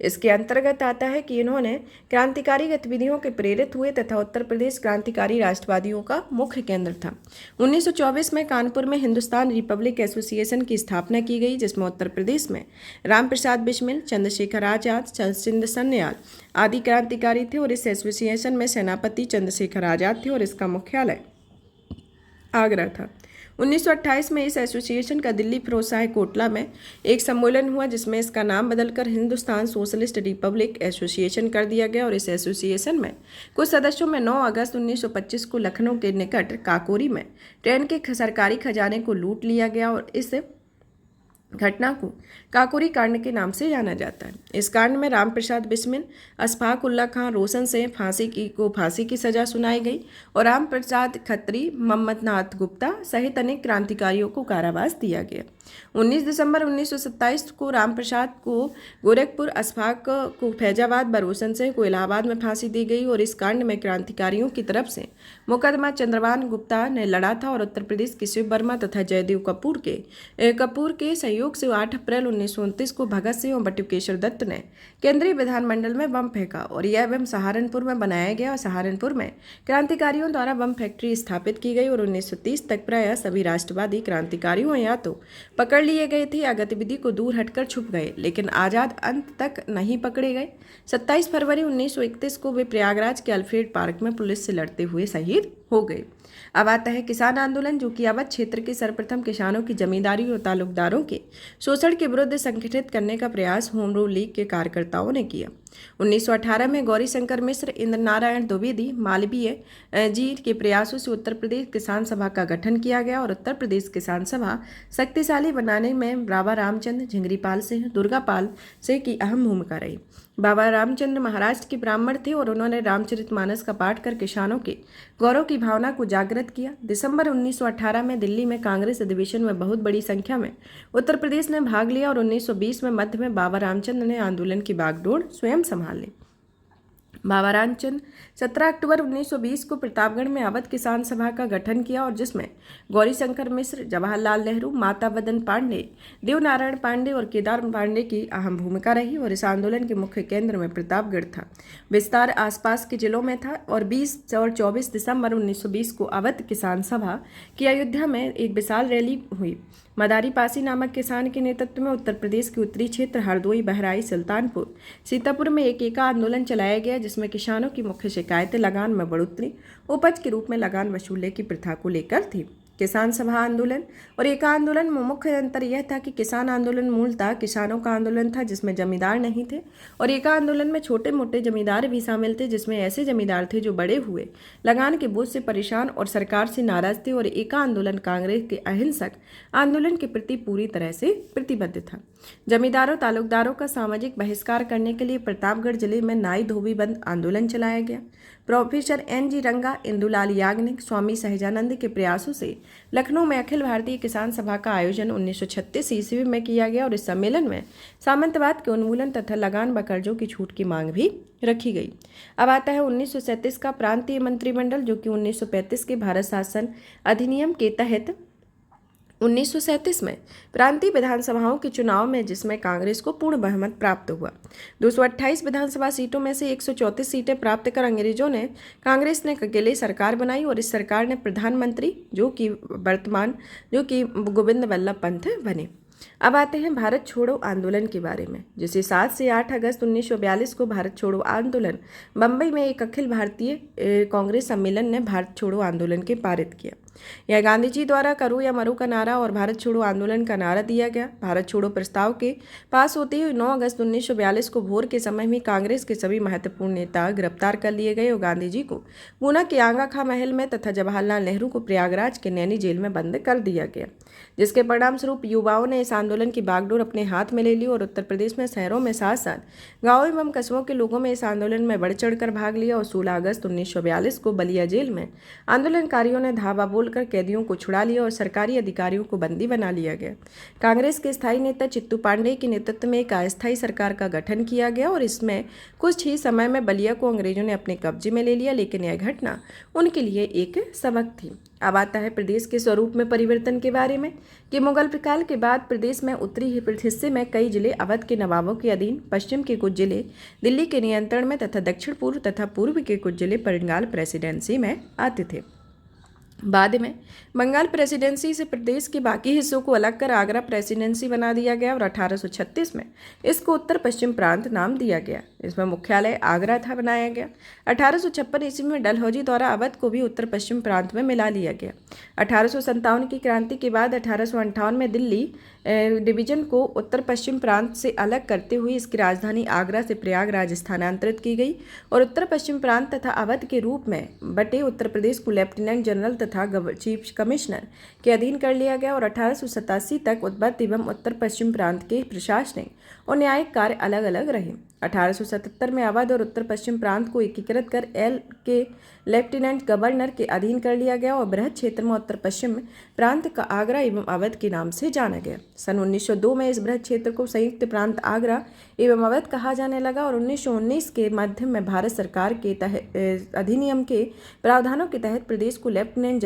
A: इसके अंतर्गत आता है कि इन्होंने क्रांतिकारी गतिविधियों के प्रेरित हुए तथा उत्तर प्रदेश क्रांतिकारी राष्ट्रवादियों का मुख्य केंद्र था। 1924 में कानपुर में हिंदुस्तान रिपब्लिक एसोसिएशन की स्थापना की गई, जिसमें उत्तर प्रदेश में राम प्रसाद बिस्मिल, चंद्रशेखर आजाद, शरतचंद्र सन्याल आदि क्रांतिकारी थे और इस एसोसिएशन में सेनापति चंद्रशेखर आजाद थे और इसका मुख्यालय आगरा था। 1928 में इस एसोसिएशन का दिल्ली फिरोजशाह कोटला में एक सम्मेलन हुआ, जिसमें इसका नाम बदलकर हिंदुस्तान सोशलिस्ट रिपब्लिक एसोसिएशन कर दिया गया और इस एसोसिएशन में कुछ सदस्यों में 9 अगस्त 1925 को लखनऊ के निकट काकोरी में ट्रेन के सरकारी खजाने को लूट लिया गया और इस घटना को काकोरी कांड के नाम से जाना जाता है। इस कांड में राम प्रसाद बिस्मिल, अशफाक उल्ला खां रोशन से फांसी की सजा सुनाई गई और राम प्रसाद खत्री, मोहम्मद नाथ गुप्ता सहित अनेक क्रांतिकारियों को कारावास दिया गया। 19 दिसंबर 1927 को राम प्रसाद को गोरखपुर, अशफाक को फैजाबाद, रोशन सिंह को इलाहाबाद में फांसी दी गई और इस कांड में क्रांतिकारियों की तरफ से मुकदमा चंद्रभान गुप्ता ने लड़ा था और उत्तर प्रदेश के शिव वर्मा तथा जयदेव कपूर के सहयोग से 8 अप्रैल 1929 को भगत सिंह और बटुकेश्वर दत्त ने केंद्रीय विधानमंडल में बम फेंका और यह बम सहारनपुर में बनाया गया और सहारनपुर में क्रांतिकारियों द्वारा बम फैक्ट्री स्थापित की गई और 1930 तक प्रायः सभी राष्ट्रवादी क्रांतिकारियों या तो पकड़ लिए गए थे या गतिविधि को दूर हटकर छुप गए, लेकिन आजाद अंत तक नहीं पकड़े गए। 27 फरवरी 1931 को वे प्रयागराज के अल्फ्रेड पार्क में पुलिस से लड़ते हुए शहीद हो गए। अब आता है किसान आंदोलन, जो कि अवध क्षेत्र के सर्वप्रथम किसानों की जमींदारी और तालुकदारों के शोषण के विरुद्ध संगठित करने का प्रयास होम रूल लीग के कार्यकर्ताओं ने किया। 1918 में गौरी शंकर मिश्र, इंद्र नारायण द्विवेदी, मालवीय जी के प्रयासों से उत्तर प्रदेश किसान सभा का गठन किया गया और उत्तर प्रदेश किसान सभा शक्तिशाली बनाने में बाबा रामचंद्र, झिंगरीपाल सिंह, दुर्गापाल सिंह की अहम भूमिका रही। बाबा रामचंद्र महाराष्ट्र के ब्राह्मण थे और उन्होंने रामचरितमानस का पाठ कर किसानों के गौरव की भावना को जागृत किया। दिसंबर 1918 में दिल्ली में कांग्रेस अधिवेशन में बहुत बड़ी संख्या में उत्तर प्रदेश ने भाग लिया और 1920 में मध्य में बाबा रामचंद्र ने आंदोलन की बागडोर स्वयं संभाल ली। बाबा रामचंद्र 17 अक्टूबर 1920 को प्रतापगढ़ में अवध किसान सभा का गठन किया और जिसमें गौरीशंकर मिश्र, जवाहरलाल नेहरू, माता वदन पांडे, देवनारायण पांडे और केदार पांडे की अहम भूमिका रही और इस आंदोलन के मुख्य केंद्र में प्रतापगढ़ था। विस्तार आसपास के जिलों में था और 20 और 24 दिसंबर 1920 को अवध किसान सभा की अयोध्या में एक विशाल रैली हुई। मदारी पासी नामक किसान के नेतृत्व में उत्तर प्रदेश के उत्तरी क्षेत्र हरदोई, बहराइच, सुल्तानपुर, सीतापुर में एक एका आंदोलन चलाया गया, जिसमें किसानों की मुख्य शिकायतें लगान में बढ़ोतरी, उपज के रूप में लगान वसूलने की प्रथा को लेकर थी। किसान सभा आंदोलन और एका आंदोलन में मुख्य अंतर यह था कि किसान आंदोलन मूलतः किसानों का आंदोलन था जिसमें जमींदार नहीं थे और एका आंदोलन में छोटे मोटे जमींदार भी शामिल थे, जिसमें ऐसे जमींदार थे जो बड़े हुए लगान के बोझ से परेशान और सरकार से नाराज थे और एका आंदोलन कांग्रेस के अहिंसक आंदोलन के प्रति पूरी तरह से प्रतिबद्ध था। जमींदारों तालुकदारों का सामाजिक बहिष्कार करने के लिए प्रतापगढ़ जिले में नाई धोबी बंद आंदोलन चलाया गया। प्रोफेसर NG रंगा, इंदुलाल याग्निक, स्वामी सहजानंद के प्रयासों से लखनऊ में अखिल भारतीय किसान सभा का आयोजन 1936 ईस्वी में किया गया और इस सम्मेलन में सामंतवाद के उन्मूलन तथा लगान व कर्जों की छूट की मांग भी रखी गई। अब आता है 1937 का प्रांतीय मंत्रिमंडल, जो कि 1935 के भारत शासन अधिनियम के तहत 1937 में प्रांतीय विधानसभाओं के चुनाव में जिसमें कांग्रेस को पूर्ण बहुमत प्राप्त हुआ। 228 विधानसभा सीटों में से 134 सीटें प्राप्त कर अंग्रेजों ने कांग्रेस ने अकेले सरकार बनाई और इस सरकार ने प्रधानमंत्री जो कि गोविंद वल्लभ पंत बने। अब आते हैं भारत छोड़ो आंदोलन के बारे में, जिसे 7 से 8 अगस्त 1942 को भारत छोड़ो आंदोलन बम्बई में एक अखिल भारतीय कांग्रेस सम्मेलन ने भारत छोड़ो आंदोलन के पारित किया। यह गांधी जी द्वारा करो या मरो का नारा और भारत छोड़ो आंदोलन का नारा दिया गया। भारत छोड़ो प्रस्ताव के पास होते ही 9 अगस्त 1942 को भोर के समय में कांग्रेस के सभी महत्वपूर्ण नेता गिरफ्तार कर लिए गए और गांधी जी को पूना के आगा खां महल में तथा जवाहरलाल नेहरू को प्रयागराज के नैनी जेल में बंद कर दिया गया, जिसके परिणाम स्वरूप युवाओं ने इस आंदोलन की बागडोर अपने हाथ में ले ली और उत्तर प्रदेश में शहरों में साथ साथ गांवों एवं कस्बों के लोगों में इस आंदोलन में बढ़ चढ़कर भाग लिया और 16 अगस्त 1942 को बलिया जेल में आंदोलनकारियों ने धावा बोलकर कैदियों को छुड़ा लिया और सरकारी अधिकारियों को बंदी बना लिया गया। कांग्रेस के स्थायी नेता चित्तू पांडे के नेतृत्व में एक अस्थायी सरकार का गठन किया गया और इसमें कुछ ही समय में बलिया को अंग्रेजों ने अपने कब्जे में ले लिया, लेकिन यह घटना उनके लिए एक सबक थी। अब आता है प्रदेश के स्वरूप में परिवर्तन के बारे में कि मुगल काल के बाद प्रदेश में उत्तरी हिस्से में कई जिले अवध के नवाबों के अधीन, पश्चिम के कुछ जिले दिल्ली के नियंत्रण में तथा दक्षिण पूर्व तथा पूर्व के कुछ जिले बंगाल प्रेसिडेंसी में आते थे। बाद में बंगाल प्रेसिडेंसी से प्रदेश के बाकी हिस्सों को अलग कर आगरा प्रेसिडेंसी बना दिया गया और 1836 में इसको उत्तर पश्चिम प्रांत नाम दिया गया। इसमें मुख्यालय आगरा था बनाया गया। 1856 ईस्वी में डलहौजी द्वारा अवध को भी उत्तर पश्चिम प्रांत में मिला लिया गया। 1857 की क्रांति के बाद 1858 में दिल्ली डिवीजन को उत्तर पश्चिम प्रांत से अलग करते हुए इसकी राजधानी आगरा से प्रयागराज स्थानांतरित की गई और उत्तर पश्चिम प्रांत तथा अवध के रूप में बटे उत्तर प्रदेश को लेफ्टिनेंट जनरल तथा चीफ कमिश्नर के अधीन कर लिया गया और 1887 तक उद्बत एवं उत्तर पश्चिम प्रांत के प्रशासनिक और न्यायिक कार्य अलग अलग रहे। 1877 में अवध और उत्तर पश्चिम प्रांत को एकीकृत कर एल के लेफ्टिनेंट गवर्नर के अधीन कर लिया गया और बृहद क्षेत्र में उत्तर पश्चिम प्रांत का आगरा एवं अवध के नाम से जाना गया। सन 1902 में इस बृहद क्षेत्र को संयुक्त प्रांत आगरा एवं अवध कहा जाने लगा और 1919 के मध्य में भारत सरकार के अधिनियम के प्रावधानों के तहत प्रदेश को लेफ्टिनेंट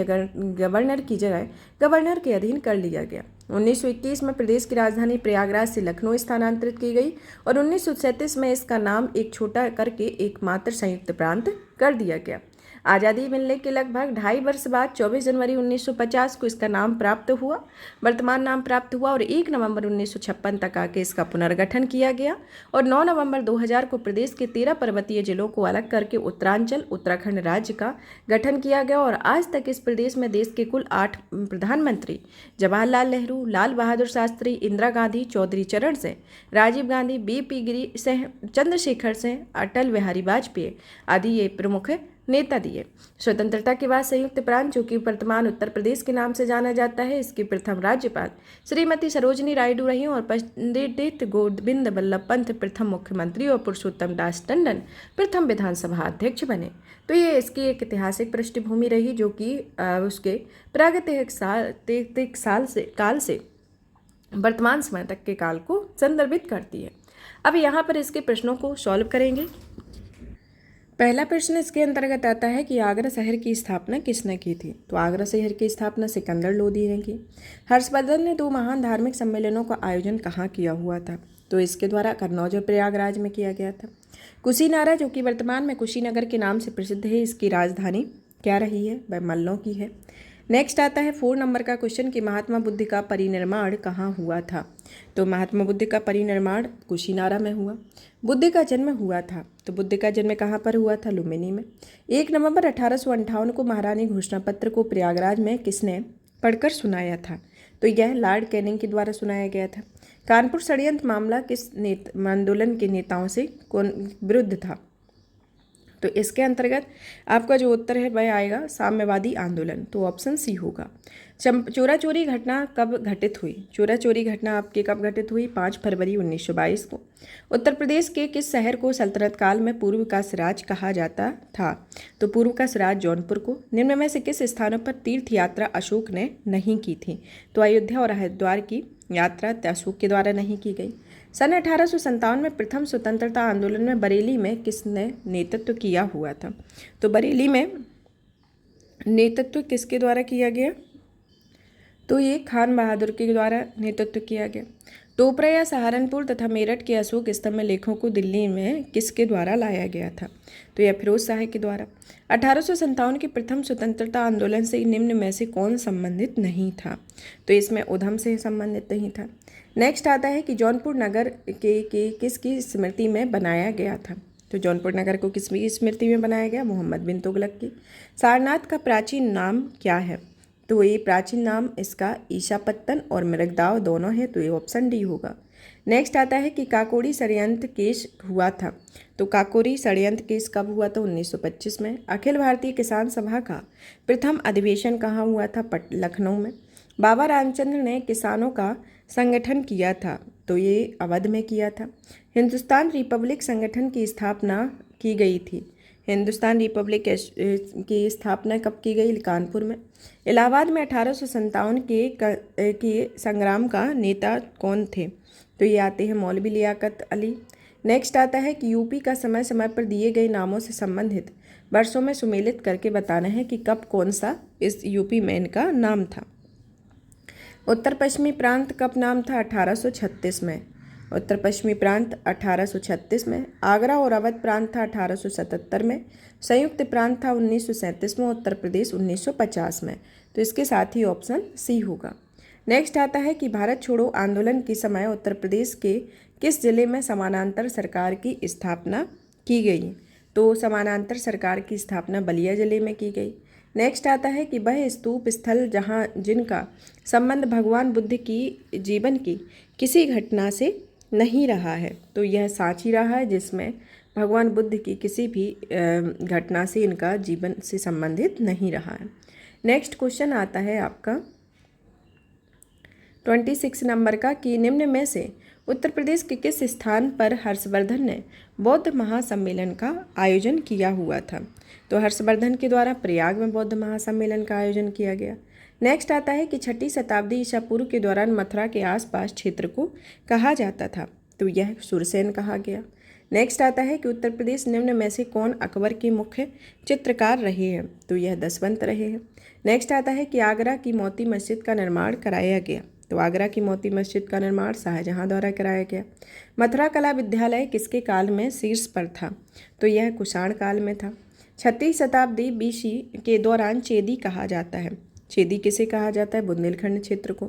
A: गवर्नर की जगह गवर्नर के अधीन कर लिया गया। 1921 में प्रदेश की राजधानी प्रयागराज से लखनऊ स्थानांतरित की गई और 1937 में इसका नाम एक छोटा करके एकमात्र संयुक्त प्रांत कर दिया गया। आज़ादी मिलने के लगभग 2.5 वर्ष बाद 24 जनवरी 1950 को इसका नाम प्राप्त हुआ, वर्तमान नाम प्राप्त हुआ और 1 नवंबर 1956 तक आके इसका पुनर्गठन किया गया और 9 नवंबर 2000 को प्रदेश के 13 पर्वतीय जिलों को अलग करके उत्तरांचल उत्तराखंड राज्य का गठन किया गया और आज तक इस प्रदेश में देश के कुल 8 प्रधानमंत्री जवाहरलाल नेहरू, लाल बहादुर शास्त्री, इंदिरा गांधी, चौधरी चरण सिंह, राजीव गांधी, BP गिरी सिंह, चंद्रशेखर सिंह, अटल बिहारी वाजपेयी आदि ये प्रमुख नेता दिए। स्वतंत्रता के बाद संयुक्त प्रांत, जो कि वर्तमान उत्तर प्रदेश के नाम से जाना जाता है, इसकी प्रथम राज्यपाल श्रीमती सरोजनी नायडू रही और पंडित गोविंद वल्लभ पंत प्रथम मुख्यमंत्री और पुरुषोत्तम दास टंडन प्रथम विधानसभा अध्यक्ष बने। तो ये इसकी एक ऐतिहासिक पृष्ठभूमि रही जो कि उसके प्रागैतिहासिक काल से वर्तमान समय तक के काल को संदर्भित करती है। अब यहाँ पर इसके प्रश्नों को सॉल्व करेंगे। पहला प्रश्न इसके अंतर्गत आता है कि आगरा शहर की स्थापना किसने की थी? तो आगरा शहर की स्थापना सिकंदर लोदी ने की। हर्षवर्धन ने 2 महान धार्मिक सम्मेलनों का आयोजन कहाँ किया हुआ था? तो इसके द्वारा कन्नौज और प्रयागराज में किया गया था। कुशीनारा, जो कि वर्तमान में कुशीनगर के नाम से प्रसिद्ध है, इसकी राजधानी क्या रही है? वह मल्लों की है। नेक्स्ट आता है 4 नंबर का क्वेश्चन कि महात्मा बुद्ध का परिनिर्माण कहाँ हुआ था? तो महात्मा बुद्ध का परिनिर्माण कुशीनारा में हुआ। बुद्ध का जन्म हुआ था, तो बुद्ध का जन्म कहाँ पर हुआ था? लुम्बिनी में। 1 नवंबर 1858 को महारानी घोषणा पत्र को प्रयागराज में किसने पढ़कर सुनाया था? तो यह लॉर्ड कैनिंग के द्वारा सुनाया गया था। कानपुर षड्यंत्र मामला किस आंदोलन के नेताओं से विरुद्ध था? तो इसके अंतर्गत आपका जो उत्तर है वह आएगा साम्यवादी आंदोलन, तो ऑप्शन सी होगा। चोरा चोरी घटना कब घटित हुई? चोरा चोरी घटना आपके कब घटित हुई? 5 फरवरी 1922 को। उत्तर प्रदेश के किस शहर को सल्तनत काल में पूर्व का सिराज कहा जाता था? तो पूर्व का सिराज जौनपुर को। निम्न में से किस स्थानों पर तीर्थ यात्रा अशोक ने नहीं की थी? तो अयोध्या और हरिद्वार की यात्रा अशोक के द्वारा नहीं की गई। सन 1857 में प्रथम स्वतंत्रता आंदोलन में बरेली में किसने नेतृत्व किया हुआ था? तो बरेली में नेतृत्व किसके द्वारा किया गया? तो ये खान बहादुर के द्वारा नेतृत्व किया गया। टोपरा या सहारनपुर तथा मेरठ के अशोक स्तंभ लेखों को दिल्ली में किसके द्वारा लाया गया था? तो यह फिरोज शाह के द्वारा। 1857 के प्रथम स्वतंत्रता आंदोलन से निम्न में से कौन संबंधित नहीं था? तो इसमें उधम से संबंधित नहीं था। नेक्स्ट आता है कि जौनपुर नगर के किसकी स्मृति में बनाया गया था? तो जौनपुर नगर को किसकी स्मृति में बनाया गया? मोहम्मद बिन तुगलक की। सारनाथ का प्राचीन नाम क्या है? तो ये प्राचीन नाम इसका ईशापत्तन और मृगदाव दोनों है, तो ये ऑप्शन डी होगा। नेक्स्ट आता है कि काकोरी षड्यंत्र केस हुआ था। तो काकोरी षड्यंत्र केस कब हुआ था? 1925 में। अखिल भारतीय किसान सभा का प्रथम अधिवेशन कहाँ हुआ था? लखनऊ में। बाबा रामचंद्र ने किसानों का संगठन किया था, तो ये अवध में किया था। हिंदुस्तान रिपब्लिक संगठन की स्थापना की गई थी। हिंदुस्तान रिपब्लिक की स्थापना कब की गई? कानपुर में। इलाहाबाद में 1857 के संग्राम का नेता कौन थे? तो ये आते हैं मौलवी लियाकत अली। नेक्स्ट आता है कि यूपी का समय समय पर दिए गए नामों से संबंधित वर्षों में सुमेलित करके बताना है कि कब कौन सा इस यूपी में इनका नाम था। उत्तर पश्चिमी प्रांत कब नाम था? 1836 में। उत्तर पश्चिमी प्रांत 1836 में। आगरा और अवध प्रांत था 1877 में। संयुक्त प्रांत था 1937 में। उत्तर प्रदेश 1950 में। तो इसके साथ ही ऑप्शन सी होगा। नेक्स्ट आता है कि भारत छोड़ो आंदोलन के समय उत्तर प्रदेश के किस जिले में समानांतर सरकार की स्थापना की गई? तो समानांतर सरकार की स्थापना बलिया जिले में की गई। नेक्स्ट आता है कि वह स्तूप स्थल जहाँ जिनका संबंध भगवान बुद्ध की जीवन की किसी घटना से नहीं रहा है, तो यह सांची रहा है, जिसमें भगवान बुद्ध की किसी भी घटना से इनका जीवन से संबंधित नहीं रहा है। नेक्स्ट क्वेश्चन आता है आपका 26 नंबर का कि निम्न में से उत्तर प्रदेश के किस स्थान पर हर्षवर्धन ने बौद्ध महासम्मेलन का आयोजन किया हुआ था? तो हर्षवर्धन के द्वारा प्रयाग में बौद्ध महासम्मेलन का आयोजन किया गया। नेक्स्ट आता है कि 6ठी शताब्दी ईसा पूर्व के दौरान मथुरा के आसपास क्षेत्र को कहा जाता था, तो यह सुरसेन कहा गया। नेक्स्ट आता है कि उत्तर प्रदेश निम्न में से कौन अकबर के मुख्य चित्रकार रहे हैं? तो यह दसवंत रहे हैं। नेक्स्ट आता है कि आगरा की मोती मस्जिद का निर्माण कराया गया। तो आगरा की मोती मस्जिद का निर्माण शाहजहां द्वारा कराया गया। मथुरा कला विद्यालय किसके काल में शीर्ष पर था? तो यह कुषाण काल में था। 6ठी शताब्दी बीसी के दौरान चेदी कहा जाता है। चेदी किसे कहा जाता है? बुंदेलखंड क्षेत्र को।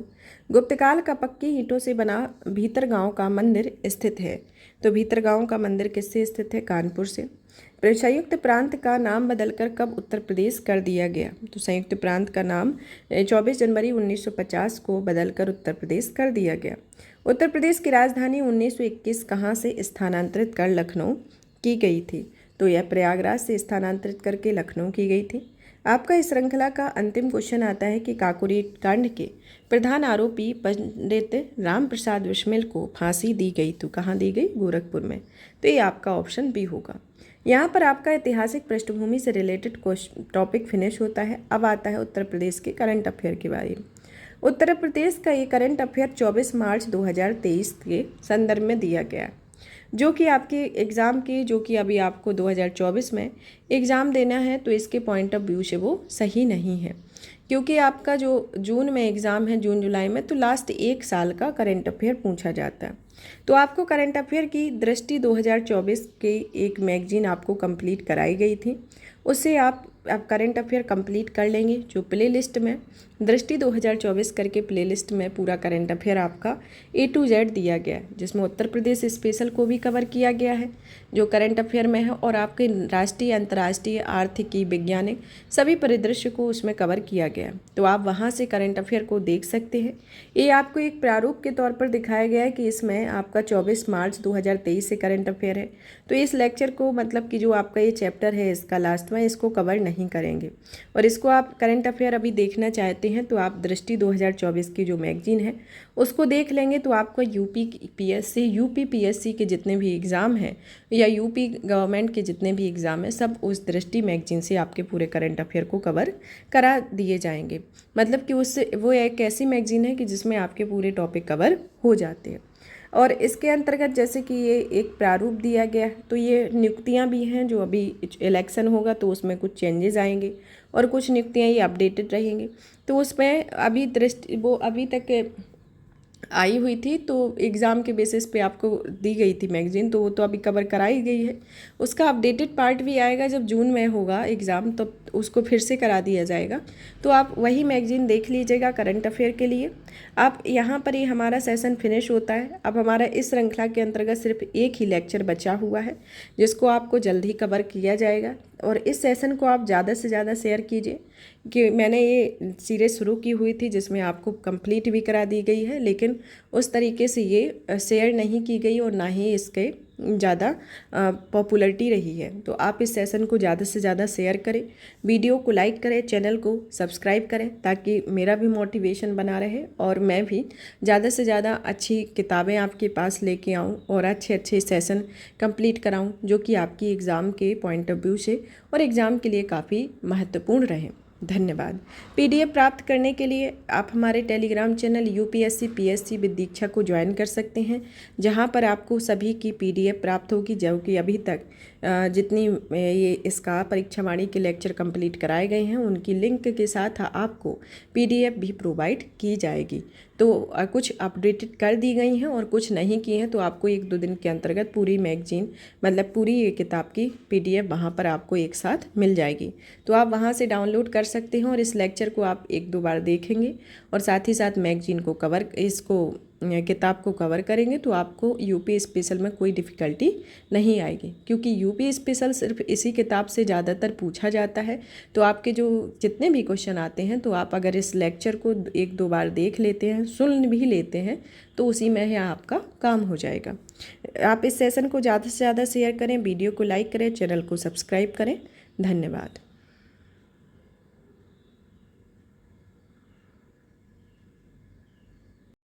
A: गुप्त काल का पक्की ईंटों से बना भीतरगांव का मंदिर स्थित है। तो भीतरगांव का मंदिर किससे स्थित है? कानपुर से। संयुक्त प्रांत का नाम बदलकर कब उत्तर प्रदेश कर दिया गया? तो संयुक्त प्रांत का नाम 24 जनवरी 1950 को बदलकर उत्तर प्रदेश कर दिया गया। उत्तर प्रदेश की राजधानी 1921 कहाँ से स्थानांतरित कर लखनऊ की गई थी? तो यह प्रयागराज से स्थानांतरित करके लखनऊ की गई थी। आपका इस श्रृंखला का अंतिम क्वेश्चन आता है कि काकोरी कांड के प्रधान आरोपी पंडित राम प्रसाद बिस्मिल को फांसी दी गई, तो कहाँ दी गई? गोरखपुर में। तो ये आपका ऑप्शन बी होगा। यहाँ पर आपका ऐतिहासिक पृष्ठभूमि से रिलेटेड टॉपिक फिनिश होता है। अब आता है उत्तर प्रदेश के करंट अफेयर के बारे में। उत्तर प्रदेश का ये करंट अफेयर 24 मार्च 2023 के संदर्भ में दिया गया है, जो कि आपके एग्ज़ाम के जो कि अभी आपको 2024 में एग्ज़ाम देना है, तो इसके पॉइंट ऑफ व्यू से वो सही नहीं है, क्योंकि आपका जो जून में एग्ज़ाम है, जून जुलाई में, तो लास्ट एक साल का करंट अफेयर पूछा जाता है। तो आपको करंट अफेयर की दृष्टि 2024 के एक मैगजीन आपको कंप्लीट कराई गई थी, उससे आप करंट अफेयर कंप्लीट कर लेंगे। जो प्ले लिस्ट में दृष्टि 2024 करके प्ले लिस्ट में पूरा करंट अफेयर आपका A to Z दिया गया है, जिसमें उत्तर प्रदेश स्पेशल को भी कवर किया गया है जो करंट अफेयर में है, और आपके राष्ट्रीय, अंतर्राष्ट्रीय, आर्थिकी, वैज्ञानिक सभी परिदृश्य को उसमें कवर किया गया है। तो आप वहाँ से करंट अफेयर को देख सकते हैं। ये आपको एक प्रारूप के तौर पर दिखाया गया है कि इसमें आपका 24 मार्च 2023 से करंट अफेयर है। तो इस लेक्चर को मतलब कि जो आपका ये चैप्टर है इसका लास्ट में, इसको कवर नहीं करेंगे, और इसको आप करंट अफेयर अभी देखना चाहते हैं तो आप दृष्टि 2024 की जो मैगजीन है उसको देख लेंगे। तो आपको यूपीपीएससी, यूपीपीएससी के जितने भी एग्ज़ाम हैं या यूपी गवर्नमेंट के जितने भी एग्ज़ाम हैं, सब उस दृष्टि मैगजीन से आपके पूरे करंट अफेयर को कवर करा दिए जाएंगे। मतलब कि उससे वो एक ऐसी मैगजीन है कि जिसमें आपके पूरे टॉपिक कवर हो जाते हैं। और इसके अंतर्गत जैसे कि ये एक प्रारूप दिया गया है, तो ये नियुक्तियां भी हैं, जो अभी इलेक्शन होगा तो उसमें कुछ चेंजेस आएंगे और कुछ नियुक्तियां ये अपडेटेड रहेंगी। तो उसमें अभी दृष्टि वो अभी तक आई हुई थी, तो एग्ज़ाम के बेसिस पे आपको दी गई थी मैगजीन, तो वो तो अभी कवर कराई गई है। उसका अपडेटेड पार्ट भी आएगा जब जून में होगा एग्ज़ाम, तो उसको फिर से करा दिया जाएगा। तो आप वही मैगजीन देख लीजिएगा करंट अफेयर के लिए। आप यहाँ पर ही हमारा सेशन फिनिश होता है। अब हमारा इस श्रृंखला के अंतर्गत सिर्फ एक ही लेक्चर बचा हुआ है, जिसको आपको जल्द ही कवर किया जाएगा। और इस सेशन को आप ज़्यादा से ज़्यादा शेयर कीजिए, कि मैंने ये सीरीज़ शुरू की हुई थी जिसमें आपको कंप्लीट भी करा दी गई है, लेकिन उस तरीके से ये शेयर नहीं की गई और ना ही इसके ज़्यादा पॉपुलैरिटी रही है। तो आप इस सेशन को ज़्यादा से ज़्यादा शेयर करें, वीडियो को लाइक करें, चैनल को सब्सक्राइब करें, ताकि मेरा भी मोटिवेशन बना रहे और मैं भी ज़्यादा से ज़्यादा अच्छी किताबें आपके पास लेके आऊँ और अच्छे अच्छे सेशन कंप्लीट कराऊँ, जो कि आपकी एग्ज़ाम के पॉइंट ऑफ व्यू से और एग्ज़ाम के लिए काफ़ी महत्वपूर्ण रहे। धन्यवाद। पीडीएफ प्राप्त करने के लिए आप हमारे Telegram channel UPSC PSC with Diksha को ज्वाइन कर सकते हैं, जहां पर आपको सभी की पीडीएफ प्राप्त होगी, जो कि अभी तक जितनी ये इसका परीक्षा वाणी के लेक्चर कंप्लीट कराए गए हैं उनकी लिंक के साथ आपको पीडीएफ भी प्रोवाइड की जाएगी। तो कुछ अपडेटेड कर दी गई हैं और कुछ नहीं की हैं, तो आपको 1-2 दिन के अंतर्गत पूरी मैगजीन मतलब पूरी ये किताब की पीडीएफ वहाँ पर आपको एक साथ मिल जाएगी। तो आप वहाँ से डाउनलोड कर सकते हैं और इस लेक्चर को आप 1-2 बार देखेंगे और साथ ही साथ मैगजीन को किताब को कवर करेंगे, तो आपको यूपी स्पेशल में कोई डिफ़िकल्टी नहीं आएगी, क्योंकि यूपी स्पेशल सिर्फ इसी किताब से ज़्यादातर पूछा जाता है। तो आपके जो जितने भी क्वेश्चन आते हैं, तो आप अगर इस लेक्चर को 1-2 बार देख लेते हैं, सुन भी लेते हैं, तो उसी में ही आपका काम हो जाएगा। आप इस सेशन को ज़्यादा से ज़्यादा शेयर करें, वीडियो को लाइक करें, चैनल को सब्सक्राइब करें। धन्यवाद।